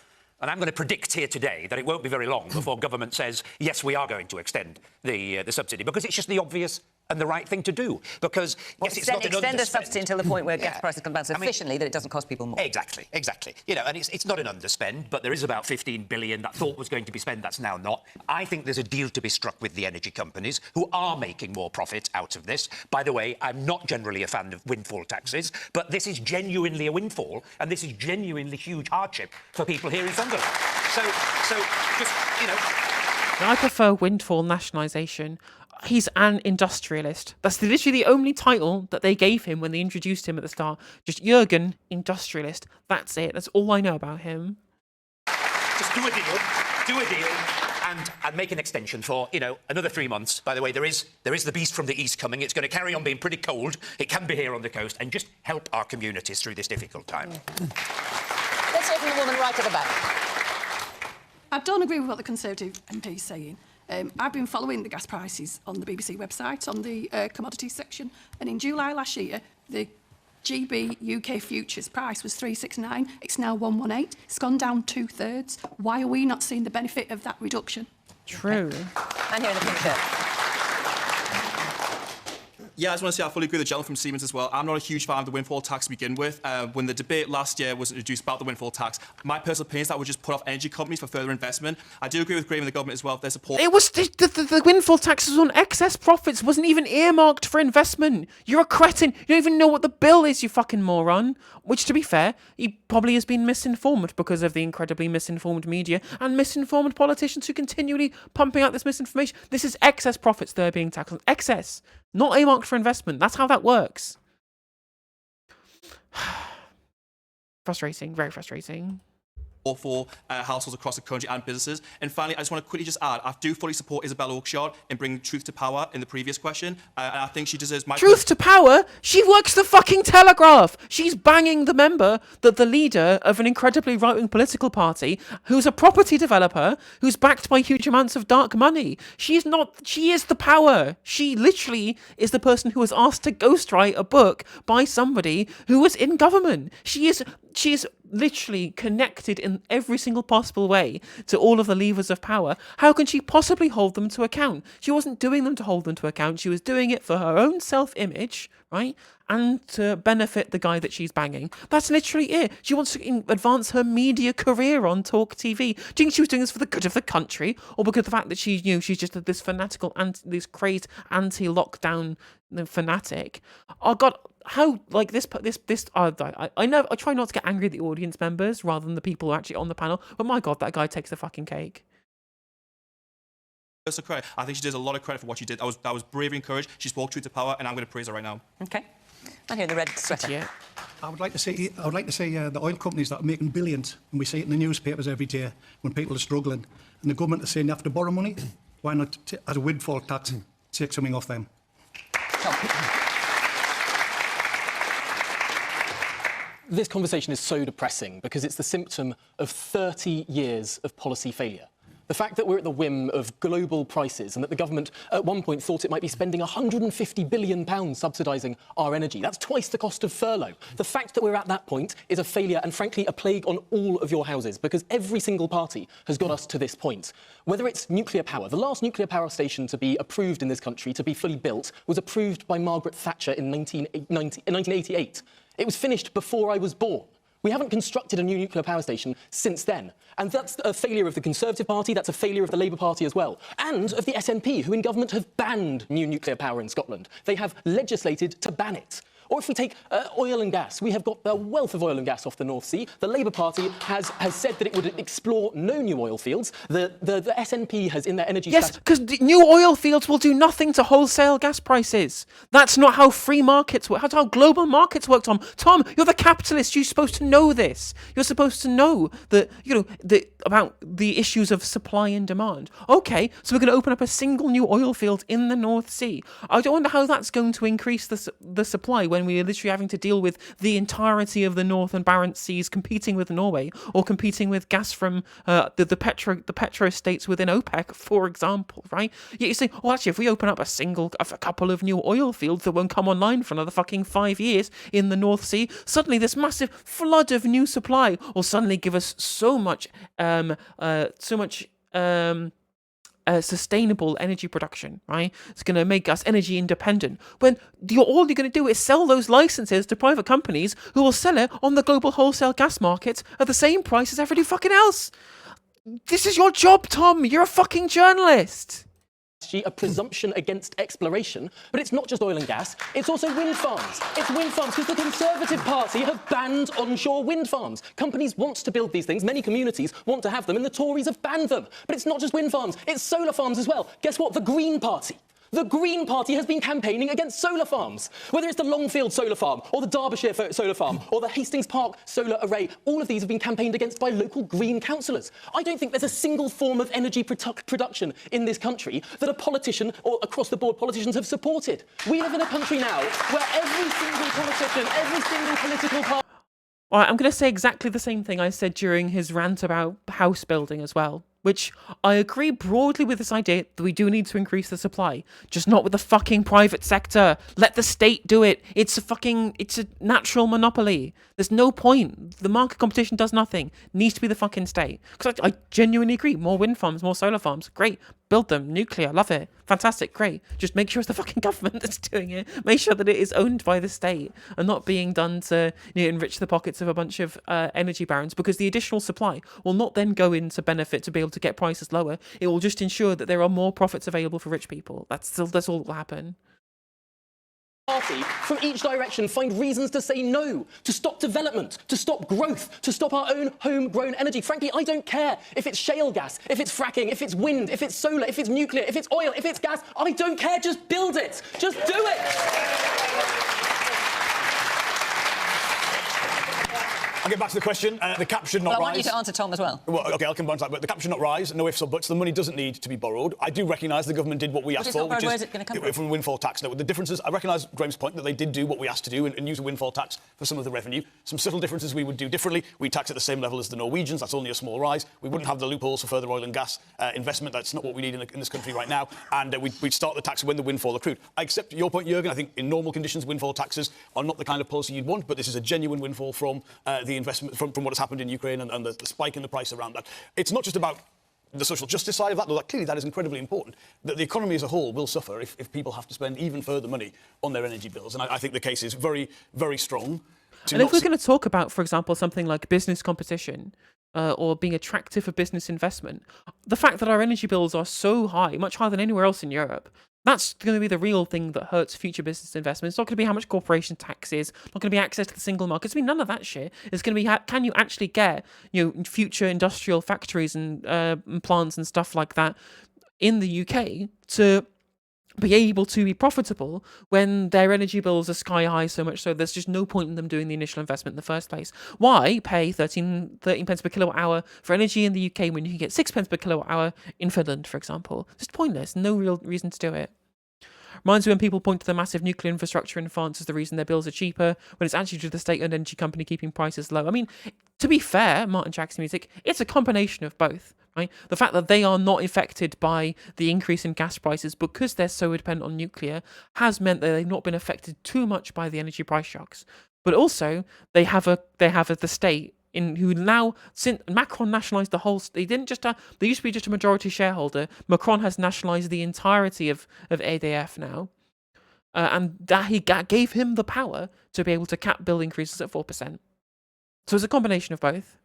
And I'm going to predict here today that it won't be very long before government says, yes, we are going to extend the subsidy, because it's just the obvious and the right thing to do. Because, yes, it's not an extend the underspend. subsidy until the point where gas prices come down sufficiently that it doesn't cost people more. Exactly. You know, and it's not an underspend, but there is about 15 billion that thought was going to be spent that's now not. I think there's a deal to be struck with the energy companies who are making more profit out of this. By the way, I'm not generally a fan of windfall taxes, but this is genuinely a windfall, and this is genuinely huge hardship for people here in Sunderland. So just, you know... I prefer windfall nationalisation. He's an industrialist. That's literally the only title that they gave him when they introduced him at the start. Just Jürgen, industrialist. That's it. That's all I know about him. Just do a deal, and make an extension for, you know, another 3 months. By the way, there is the beast from the east coming. It's going to carry on being pretty cold. It can be here on the coast, and just help our communities through this difficult time. Let's hear from the woman right at the back. I don't agree with what the Conservative MP is saying. I've been following the gas prices on the BBC website, on the commodities section, and in July last year, the GB UK futures price was 369. It's now 118. It's gone down 2/3. Why are we not seeing the benefit of that reduction? True. And here in the pink shirt. Yeah, I just want to say I fully agree with the gentleman from Siemens as well. I'm not a huge fan of the windfall tax to begin with. When the debate last year was introduced about the windfall tax, my personal opinion is that would just put off energy companies for further investment. I do agree with Graham and the government as well. Their support. It was the windfall tax was on excess profits. Wasn't even earmarked for investment. You're a cretin. You don't even know what the bill is, you fucking moron. Which, to be fair, he probably has been misinformed because of the incredibly misinformed media and misinformed politicians who continually pumping out this misinformation. This is excess profits that are being taxed on. Excess. Not earmarked for investment. That's how that works. Frustrating. Very frustrating. For households across the country and businesses. And finally, I just want to quickly just add, I do fully support Isabel Oakeshott in bringing truth to power in the previous question. And I think she deserves my... Truth to power? She works the fucking Telegraph. She's banging the member, the leader of an incredibly right-wing political party, who's a property developer, who's backed by huge amounts of dark money. She is the power. She literally is the person who was asked to ghostwrite a book by somebody who was in government. She is literally connected in every single possible way to all of the levers of power. How can she possibly hold them to account? She wasn't doing them to hold them to account. She was doing it for her own self-image, right? And to benefit the guy that she's banging. That's literally it. She wants to advance her media career on Talk TV. Do you think she was doing this for the good of the country, or because of the fact that she's just this fanatical, this crazed anti-lockdown fanatic? Oh God, how like this? I know. I try not to get angry at the audience members rather than the people who are actually on the panel. But my God, that guy takes the fucking cake. Credit. I think she deserves a lot of credit for what she did. That was bravery and courage. She spoke truth to power, and I'm going to praise her right now. Okay. And here, the red sweater. Yeah. I would like to see the oil companies that are making billions, and we see it in the newspapers every day when people are struggling, and the government is saying they have to borrow money. Why not, as a windfall tax, take something off them? This conversation is so depressing because it's the symptom of 30 years of policy failure. The fact that we're at the whim of global prices and that the government at one point thought it might be spending £150 billion subsidising our energy. That's twice the cost of furlough. The fact that we're at that point is a failure and, frankly, a plague on all of your houses because every single party has got us to this point. Whether it's nuclear power, the last nuclear power station to be approved in this country, to be fully built, was approved by Margaret Thatcher in 1988. It was finished before I was born. We haven't constructed a new nuclear power station since then. And that's a failure of the Conservative Party, that's a failure of the Labour Party as well, and of the SNP, who in government have banned new nuclear power in Scotland. They have legislated to ban it. Or if we take oil and gas, we have got a wealth of oil and gas off the North Sea. The Labour Party has said that it would explore no new oil fields. The SNP has in their energy... Yes, because new oil fields will do nothing to wholesale gas prices. That's not how free markets work. That's how global markets work, Tom. Tom, you're the capitalist. You're supposed to know this. You're supposed to know that, about the issues of supply and demand. Okay, so we're going to open up a single new oil field in the North Sea. I don't wonder how that's going to increase the supply when we are literally having to deal with the entirety of the North and Barents Seas competing with Norway or competing with gas from the petro states within OPEC, for example, right? Yet you say, well, actually, if we open up a couple of new oil fields that won't come online for another fucking 5 years in the North Sea, suddenly this massive flood of new supply will suddenly give us so much sustainable energy production, right? It's going to make us energy independent. When all you're going to do is sell those licenses to private companies who will sell it on the global wholesale gas market at the same price as everybody fucking else. This is your job, Tom. You're a fucking journalist. A presumption against exploration, but it's not just oil and gas, it's also wind farms. It's wind farms because the Conservative Party have banned onshore wind farms. Companies want to build these things, many communities want to have them, and the Tories have banned them. But it's not just wind farms, it's solar farms as well. Guess what? The Green Party has been campaigning against solar farms. Whether it's the Longfield solar farm, or the Derbyshire solar farm, or the Hastings Park solar array, all of these have been campaigned against by local Green councillors. I don't think there's a single form of energy production in this country that a politician, or across the board politicians, have supported. We live in a country now where every single politician, every single political party... All right, I'm going to say exactly the same thing I said during his rant about house building as well, which I agree broadly with this idea that we do need to increase the supply, just not with the fucking private sector. Let the state do it. It's a natural monopoly. There's no point. The market competition does nothing. It needs to be the fucking state. Because I genuinely agree. More wind farms, more solar farms. Great. Build them. Nuclear. Love it. Fantastic. Great. Just make sure it's the fucking government that's doing it. Make sure that it is owned by the state and not being done to enrich the pockets of a bunch of energy barons, because the additional supply will not then go into benefit to be able to get prices lower. It will just ensure that there are more profits available for rich people. That's all that will happen. Party from each direction find reasons to say no, to stop development, to stop growth, to stop our own homegrown energy. Frankly, I don't care if it's shale gas, if it's fracking, if it's wind, if it's solar, if it's nuclear, if it's oil, if it's gas. I don't care. Just build it. Just do it. I'll get back to the question. The cap should not rise. I want you to answer Tom as well. Well, OK, I'll come back to that. But the cap should not rise. No ifs or buts. The money doesn't need to be borrowed. I do recognise the government did what we asked for, which is from windfall tax. No, the differences, I recognise Graham's point that they did do what we asked to do and use a windfall tax for some of the revenue. Some subtle differences we would do differently. We tax at the same level as the Norwegians. That's only a small rise. We wouldn't have the loopholes for further oil and gas investment. That's not what we need in this country right now. And we'd start the tax when the windfall accrued. I accept your point, Jürgen. I think in normal conditions, windfall taxes are not the kind of policy you'd want, but this is a genuine windfall from the investment, from what has happened in Ukraine and the spike in the price around that. It's not just about the social justice side of that, though clearly that is incredibly important. That the economy as a whole will suffer if people have to spend even further money on their energy bills. And I think the case is very, very strong. And if we're going to talk about, for example, something like business competition or being attractive for business investment, the fact that our energy bills are so high, much higher than anywhere else in Europe, that's going to be the real thing that hurts future business investment. It's not going to be how much corporation tax is, not going to be access to the single market. It's going to be none of that shit. It's going to be can you actually get future industrial factories and plants and stuff like that in the UK to be able to be profitable when their energy bills are sky high, so much so there's just no point in them doing the initial investment in the first place. Why pay 13 pence per kilowatt hour for energy in the UK when you can get 6 pence per kilowatt hour in Finland, for example? Just pointless. No real reason to do it. Reminds me when people point to the massive nuclear infrastructure in France as the reason their bills are cheaper, when it's actually just the state-owned energy company keeping prices low. I mean, to be fair, Martin Jackson Music, it's a combination of both. Right? The fact that they are not affected by the increase in gas prices because they're so dependent on nuclear has meant that they've not been affected too much by the energy price shocks. But also, they have the state who now, since Macron nationalised the whole, they used to be just a majority shareholder. Macron has nationalised the entirety of EDF now, and that he gave him the power to be able to cap bill increases at 4%. So it's a combination of both.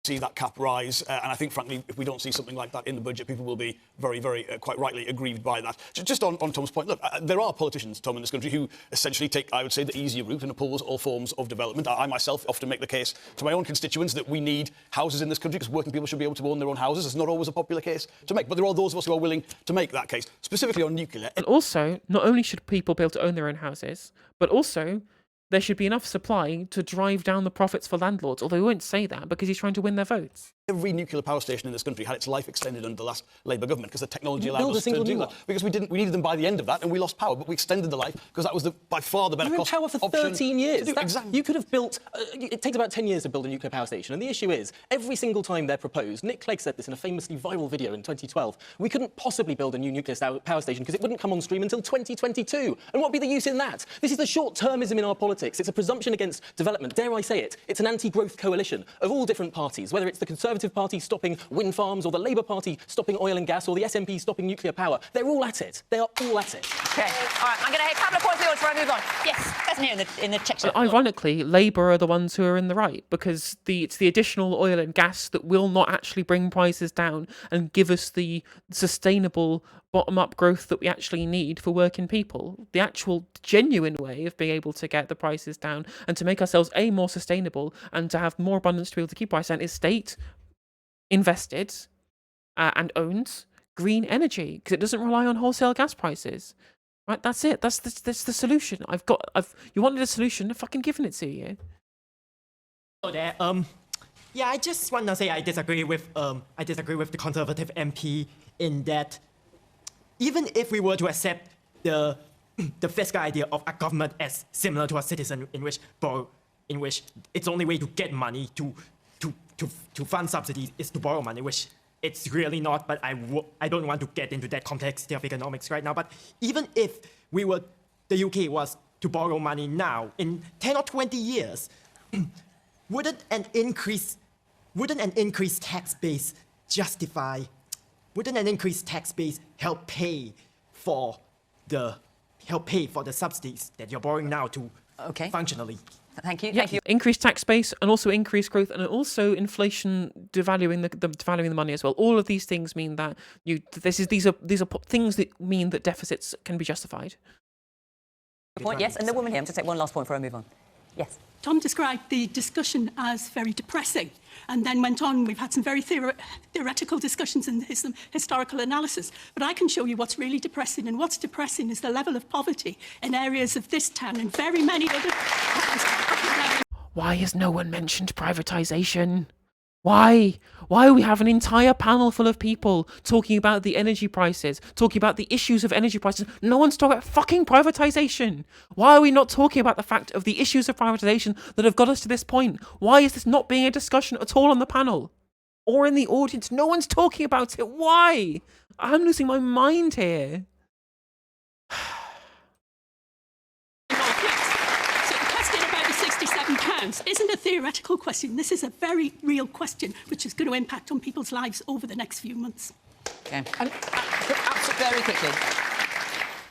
See that cap rise, and I think, frankly, if we don't see something like that in the budget, people will be very, very, quite rightly aggrieved by that. Just on Tom's point, look, there are politicians, Tom, in this country who essentially take, I would say, the easier route and oppose all forms of development. I myself often make the case to my own constituents that we need houses in this country because working people should be able to own their own houses. It's not always a popular case to make, but there are those of us who are willing to make that case, specifically on nuclear. And also, not only should people be able to own their own houses, but also there should be enough supply to drive down the profits for landlords, although he won't say that because he's trying to win their votes. Every nuclear power station in this country had its life extended under the last Labour government because the technology allowed us to do that. Because we needed them by the end of that and we lost power, but we extended the life because that was by far the better cost option. You were in power for 13 years. Exactly. You could have built... it takes about 10 years to build a nuclear power station, and the issue is, every single time they're proposed, Nick Clegg said this in a famously viral video in 2012, we couldn't possibly build a new nuclear power station because it wouldn't come on stream until 2022. And what would be the use in that? This is the short-termism in our politics. It's a presumption against development. Dare I say it? It's an anti-growth coalition of all different parties, whether it's the Conservative Conservative Party stopping wind farms, or the Labour Party stopping oil and gas, or the SNP stopping nuclear power. They're all at it. They are all at it. OK, all right, I'm going to hit a couple of points before I move on. Yes, person here in the check. Ironically, Labour are the ones who are in the right, because it's the additional oil and gas that will not actually bring prices down and give us the sustainable bottom-up growth that we actually need for working people. The actual genuine way of being able to get the prices down and to make ourselves, more sustainable and to have more abundance to be able to keep prices down is state invested and owned green energy, because it doesn't rely on wholesale gas prices. Right, that's it. That's the solution. You wanted a solution, I've fucking given it to you. There, yeah, I just want to say I disagree with the Conservative MP in that even if we were to accept the fiscal idea of a government as similar to a citizen, in which its only way to get money to fund subsidies is to borrow money, which it's really not. But I don't want to get into that complexity of economics right now. But even if the UK was to borrow money now in 10 or 20 years, wouldn't an increased tax base help pay for the subsidies that you're borrowing now to functionally? Thank you. Yeah, Thank you. Increased tax base and also increased growth, and also inflation devaluing the money as well. All of these things mean that these are things that mean that deficits can be justified. Point, yes, and the woman here. I'm just take one last point before I move on. Yes. Tom described the discussion as very depressing, and then went on. We've had some very theoretical discussions and some historical analysis. But I can show you what's really depressing, and what's depressing is the level of poverty in areas of this town and very many other towns. Why has no one mentioned privatisation? Why? Why we have an entire panel full of people talking about the energy prices, talking about the issues of energy prices. No one's talking about fucking privatisation. Why are we not talking about the fact of the issues of privatisation that have got us to this point? Why is this not being a discussion at all on the panel or in the audience? No one's talking about it. Why? I'm losing my mind here. £67 isn't a theoretical question. This is a very real question which is going to impact on people's lives over the next few months. Okay. And very quickly.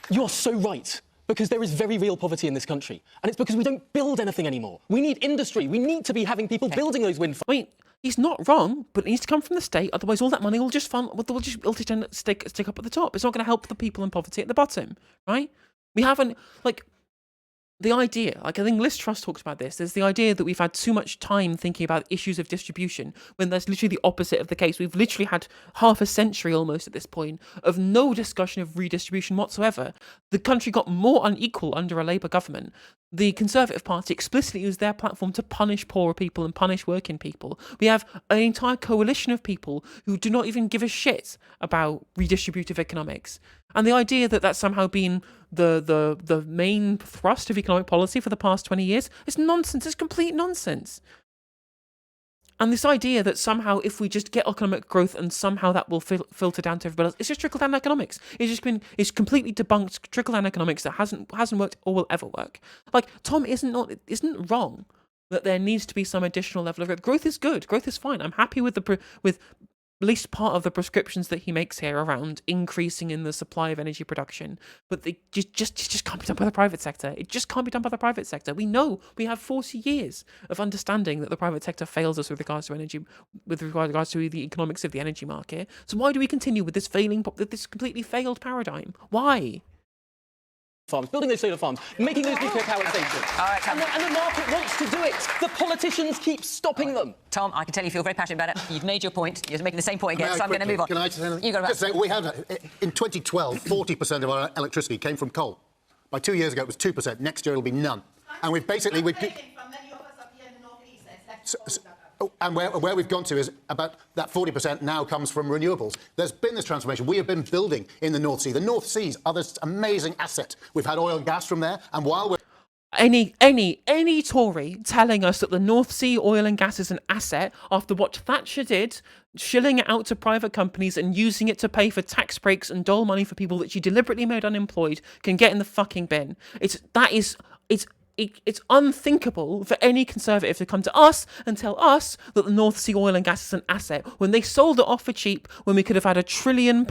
You are so right, because there is very real poverty in this country, and it's because we don't build anything anymore. We need industry. We need to be having people building those wind farms. Wait, he's not wrong, but it needs to come from the state. Otherwise, all that money will just stick up at the top. It's not going to help the people in poverty at the bottom, right? We haven't the idea, I think Liz Truss talks about this, there's the idea that we've had too much time thinking about issues of distribution, when that's literally the opposite of the case. We've literally had half a century almost at this point of no discussion of redistribution whatsoever. The country got more unequal under a Labour government. The Conservative Party explicitly used their platform to punish poorer people and punish working people. We have an entire coalition of people who do not even give a shit about redistributive economics. And the idea that that's somehow been the main thrust of economic policy for the past 20 years is nonsense. It's complete nonsense. And this idea that somehow if we just get economic growth and somehow that will filter down to everybody else, it's just trickle-down economics. It's completely debunked trickle-down economics that hasn't worked or will ever work. Like, Tom isn't wrong that there needs to be some additional level of growth. Growth is good. Growth is fine. I'm happy with with at least part of the prescriptions that he makes here around increasing in the supply of energy production. But it just can't be done by the private sector. It just can't be done by the private sector. We know we have 40 years of understanding that the private sector fails us with regards to energy, with regards to the economics of the energy market. So why do we continue with this this completely failed paradigm? Why? Farms, building those solar farms, making those nuclear power stations. All right, and the market wants to do it. The politicians keep stopping them. Tom, I can tell you feel very passionate about it. You've made your point. You're making the same point again, so I'm going to move on. Can I just say anything? You got just say, we have, in 2012, 40% of our electricity came from coal. By 2 years ago, it was 2%. Next year, it'll be none. And we've basically... And where we've gone to is about that 40% now comes from renewables. There's been this transformation. We have been building in the North Sea. The North Sea's are this amazing asset. We've had oil and gas from there, and while we're... Any Tory telling us that the North Sea oil and gas is an asset after what Thatcher did, shilling it out to private companies and using it to pay for tax breaks and dole money for people that she deliberately made unemployed, can get in the fucking bin. It's it's unthinkable for any Conservative to come to us and tell us that the North Sea oil and gas is an asset when they sold it off for cheap, when we could have had £1 trillion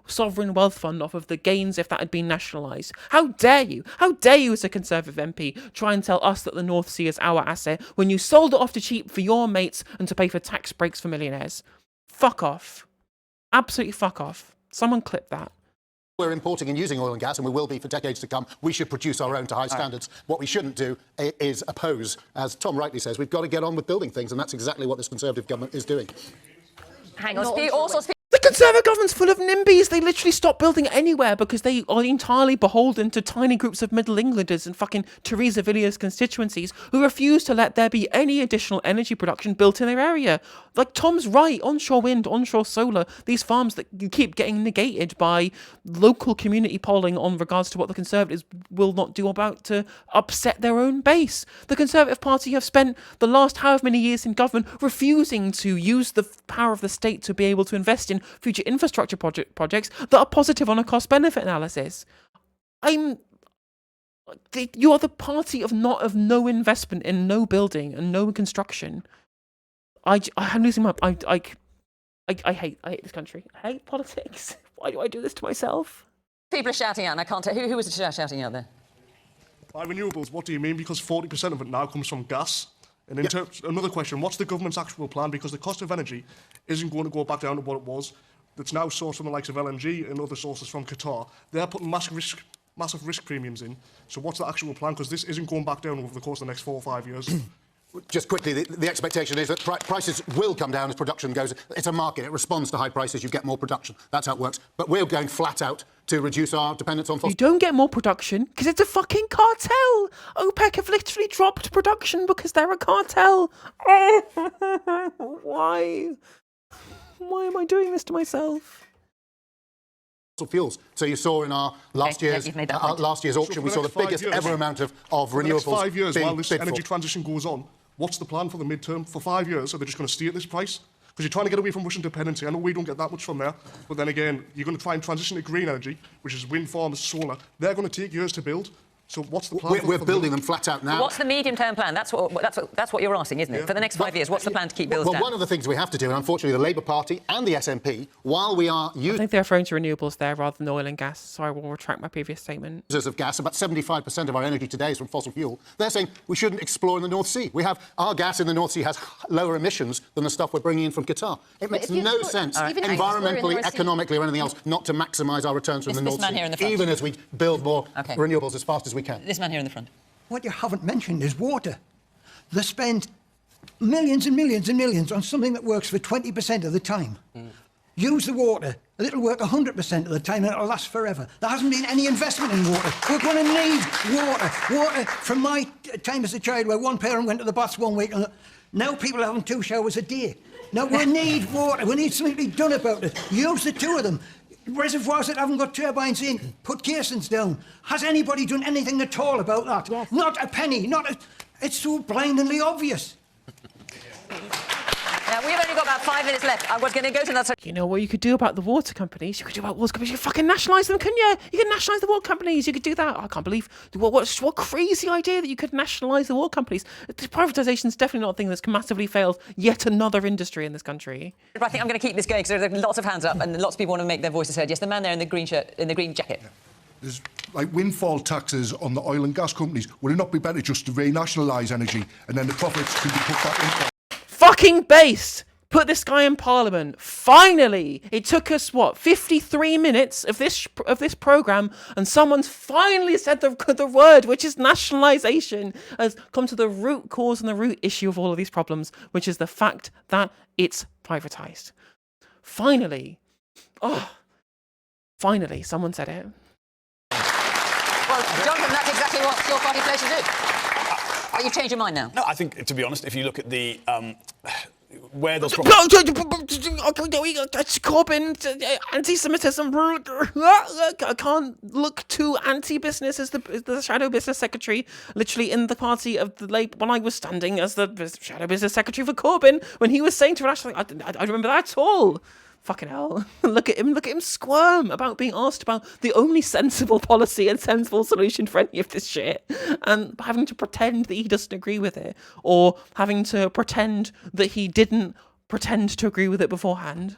sovereign wealth fund off of the gains if that had been nationalised. How dare you? How dare you as a Conservative MP try and tell us that the North Sea is our asset when you sold it off to cheap for your mates and to pay for tax breaks for millionaires? Fuck off. Absolutely fuck off. Someone clip that. We're importing and using oil and gas, and we will be for decades to come. We should produce our own to high standards. What we shouldn't do is oppose. As Tom rightly says, we've got to get on with building things, and that's exactly what this Conservative government is doing. Hang on, the Conservative government's full of NIMBYs. They literally stop building anywhere because they are entirely beholden to tiny groups of Middle Englanders and fucking Theresa Villiers constituencies who refuse to let there be any additional energy production built in their area. Like, Tom's right, onshore wind, onshore solar, these farms that keep getting negated by local community polling on regards to what the Conservatives will not do about to upset their own base. The Conservative Party have spent the last however many years in government refusing to use the power of the state to be able to invest in future infrastructure projects that are positive on a cost-benefit analysis. You are the party of no investment in no building and no construction. I'm losing my. I hate this country. I hate politics. Why do I do this to myself? People are shouting out, and I can't tell who was it shouting out there. By renewables, what do you mean? Because 40% of it now comes from gas. And in another question, what's the government's actual plan? Because the cost of energy isn't going to go back down to what it was. It's now sourced from the likes of LNG and other sources from Qatar. They're putting massive risk premiums in. So what's the actual plan? Because this isn't going back down over the course of the next 4 or 5 years. Just quickly, the expectation is that prices will come down as production goes. It's a market. It responds to high prices. You get more production. That's how it works. But we're going flat out to reduce our dependence on fossil. You don't get more production because it's a fucking cartel. OPEC have literally dropped production because they're a cartel. Why? Why am I doing this to myself? Fuels. So you saw in our last year's auction, we saw the biggest ever amount of renewables. For the next 5 years, being while this bid energy for. transition goes on, what's the plan for the midterm? For 5 years, are they just going to stay at this price? Because you're trying to get away from Russian dependency. I know we don't get that much from there, but then again, you're going to try and transition to green energy, which is wind farms, solar. They're going to take years to build. So what's the plan? We're building them flat out now. What's the medium-term plan? That's what you're asking, isn't it? For the next 5 years, what's the plan to keep bills down? Well, one of the things we have to do, and unfortunately the Labour Party and the SNP, while we are I think they're referring to renewables there rather than oil and gas, so I will retract my previous statement. users of gas, about 75% of our energy today is from fossil fuel. They're saying we shouldn't explore in the North Sea. Our gas in the North Sea has lower emissions than the stuff we're bringing in from Qatar. It makes no sense, environmentally, economically, or anything else, not to maximise our returns from the North Sea, even as we build more renewables as fast as we can. This man here in the front. What you haven't mentioned is water. They spend millions and millions and millions on something that works for 20% of the time. Use the water. It'll work 100% of the time and it'll last forever. There hasn't been any investment in water. We're going to need water. Water from my time as a child where one parent went to the baths one week and now people are having 2 showers a day. Now we need water. We need something to be done about it. Use the 2 of them. Reservoirs that haven't got turbines in, put casings down. Has anybody done anything at all about that? Yes. Not a penny. It's so blindingly obvious. Now, we've only got about 5 minutes left. I was going to go to that. You know what you could do about the water companies? You could do about water companies. You could fucking nationalise them, couldn't you? You could nationalise the water companies. You could do that. I can't believe what crazy idea that you could nationalise the water companies. Privatisation is definitely not a thing that's massively failed yet another industry in this country. I think I'm going to keep this going because there are lots of hands up and lots of people want to make their voices heard. Yes, the man there in the green shirt, in the green jacket. Yeah. There's like windfall taxes on the oil and gas companies. Would it not be better just to renationalise energy and then the profits can be put back into fucking base? Put this guy in Parliament. Finally! It took us, 53 minutes of this programme, and someone's finally said the word, which is nationalisation, has come to the root cause and the root issue of all of these problems, which is the fact that it's privatised. Finally. Finally, someone said it. Well, Jonathan, that's exactly what your party pledged to do. Are you changing your mind now? No, I think, to be honest, if you look at the... where those problems... Corbyn, anti-Semitism. I can't look too anti-business as the shadow business secretary, literally in the party of the Labour, when I was standing as the shadow business secretary for Corbyn, when he was saying to Ashley, I don't remember that at all. fucking hell. Look at him squirm about being asked about the only sensible policy and sensible solution for any of this shit, and having to pretend that he doesn't agree with it, or having to pretend that he didn't pretend to agree with it beforehand.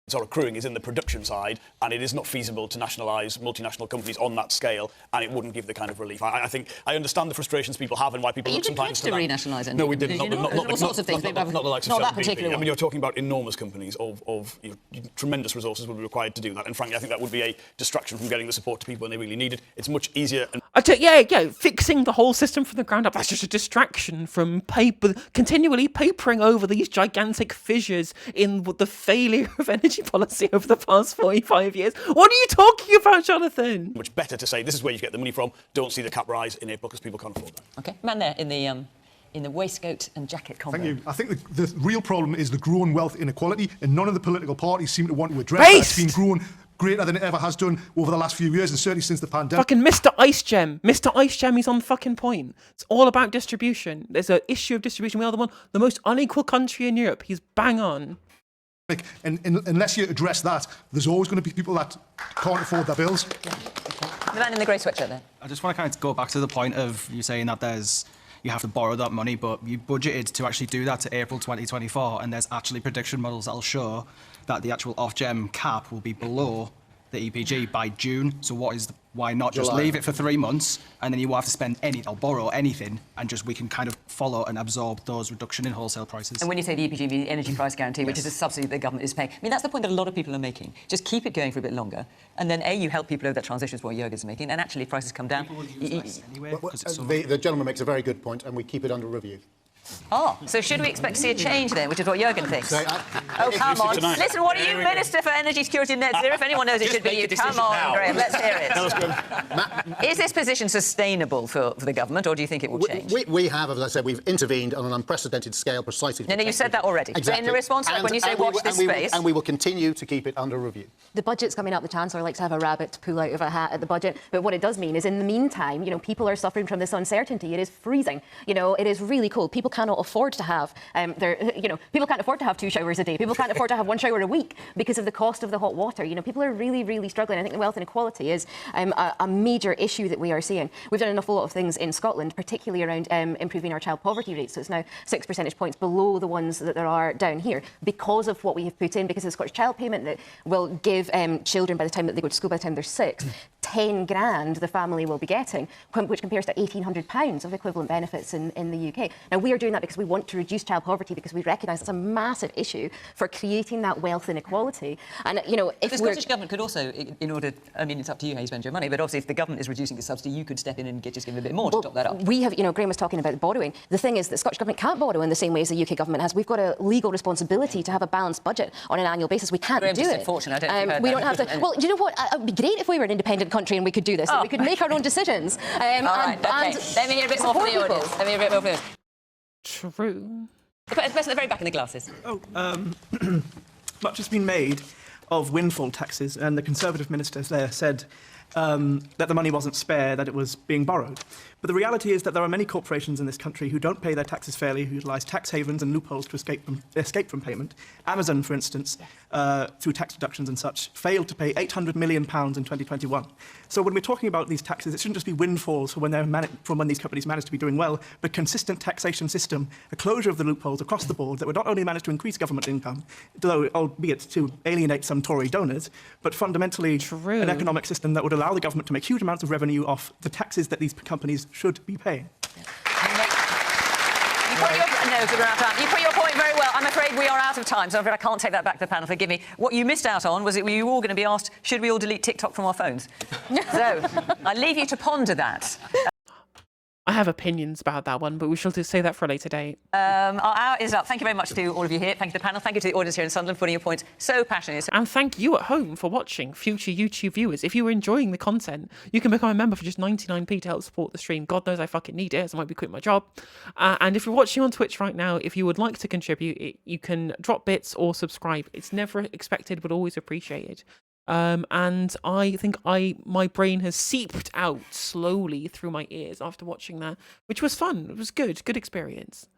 Sort of accruing is in the production side, and it is not feasible to nationalise multinational companies on that scale, and it wouldn't give the kind of relief. I think I understand the frustrations people have and why people But you look did sometimes to renationalise it. No, we didn't. Did you not? All sorts of things. Not the likes of Not Shell that and BP. particular I one. mean, you're talking about enormous companies of tremendous resources would be required to do that, and frankly, I think that would be a distraction from getting the support to people when they really need it. It's much easier. And Fixing the whole system from the ground up, that's just a distraction from continually papering over these gigantic fissures in the failure of energy policy over the past 45 years. What are you talking about, Jonathan? much better to say this is where you get the money from. Don't see the cap rise in April because people can't afford that. Okay, man there in the waistcoat and jacket combo. Thank you. I think the real problem is the growing wealth inequality, and none of the political parties seem to want to address that. It's been growing greater than it ever has done over the last few years, and certainly since the pandemic. Fucking Mr. Ice Gem. Mr. Ice Gem, he's on fucking point. It's all about distribution. There's an issue of distribution. We are the most unequal country in Europe. He's bang on. And unless you address that, there's always going to be people that can't afford their bills. The man in the grey sweatshirt there. I just want to kind of go back to the point of you saying that you have to borrow that money, but you budgeted to actually do that to April 2024, and there's actually prediction models that'll show that the actual off-gem cap will be below the EPG by June. So why not just July. leave it for 3 months, and then you won't have to spend or borrow anything, and we can kind of follow and absorb those reduction in wholesale prices. And when you say the EPG, the Energy Price Guarantee, which is a subsidy that the government is paying, I mean, that's the point that a lot of people are making. Just keep it going for a bit longer, and then you help people over that transition, is what Jürgen's making, and actually if prices come down. The gentleman makes a very good point, and we keep it under review. Oh, so should we expect to see a change then, which is what Jürgen thinks? Oh, come on. Tonight. Listen, what are you, Minister for Energy Security and Net Zero? If anyone knows, it should be you. Come on, Graham, let's hear it. Is this position sustainable for the government, or do you think it will change? We have, as I said, we've intervened on an unprecedented scale precisely. No, you said that already. Exactly. So in the response, when you say watch this space... And we will continue to keep it under review. The budget's coming up. The Chancellor likes to have a rabbit to pull out of a hat at the budget. But what it does mean is, in the meantime, people are suffering from this uncertainty. It is freezing. It is really cold. People cannot afford to have people can't afford to have 2 showers a day. People can't afford to have 1 shower a week because of the cost of the hot water. People are really, really struggling. I think the wealth inequality is a major issue that we are seeing. We've done an awful lot of things in Scotland, particularly around improving our child poverty rates. So it's now 6 percentage points below the ones that there are down here because of what we have put in, because of the Scottish Child Payment that will give children, by the time that they go to school, by the time they're 6, 10 grand the family will be getting, which compares to £1,800 of equivalent benefits in the UK. Now, we are doing that because we want to reduce child poverty, because we recognise it's a massive issue for creating that wealth inequality. And, if the Scottish Government could also, it's up to you how you spend your money, but obviously if the government is reducing the subsidy, you could step in and just give a bit more to top that up. We have, Graham was talking about borrowing. The thing is that the Scottish Government can't borrow in the same way as the UK Government has. We've got a legal responsibility to have a balanced budget on an annual basis. We can't Graham do just it. said fortune. I don't think we don't have to. Well, do you know what? It would be great if we were an independent country and we could do this. We could make our own decisions. All right, okay. Let me hear a bit more from the audience. Let me hear a bit more from the audience. True. The person at the very back in the glasses. Much has been made of windfall taxes, and the Conservative ministers there said that the money wasn't spare, that it was being borrowed. But the reality is that there are many corporations in this country who don't pay their taxes fairly, who utilise tax havens and loopholes to escape from payment. Amazon, for instance, through tax deductions and such, failed to pay £800 million in 2021. So when we're talking about these taxes, it shouldn't just be windfalls from when these companies manage to be doing well, but consistent taxation system, a closure of the loopholes across the board that would not only manage to increase government income, though albeit to alienate some Tory donors, but fundamentally an economic system that would allow the government to make huge amounts of revenue off the taxes that these companies should be paying. You put your point very well. I'm afraid we are out of time, so I can't take that back to the panel. Forgive me. What you missed out on was that you were all going to be asked, should we all delete TikTok from our phones? So I leave you to ponder that. I have opinions about that one, but we shall say that for a later date. Our hour is up. Thank you very much to all of you here. Thank you to the panel. Thank you to the audience here in Sunderland for putting your points so passionately. And thank you at home for watching, future YouTube viewers. If you were enjoying the content, you can become a member for just 99p to help support the stream. God knows I fucking need it, so I might be quitting my job. And if you're watching on Twitch right now, if you would like to contribute, you can drop bits or subscribe. It's never expected, but always appreciated. And I think my brain has seeped out slowly through my ears after watching that, which was fun. It was good experience.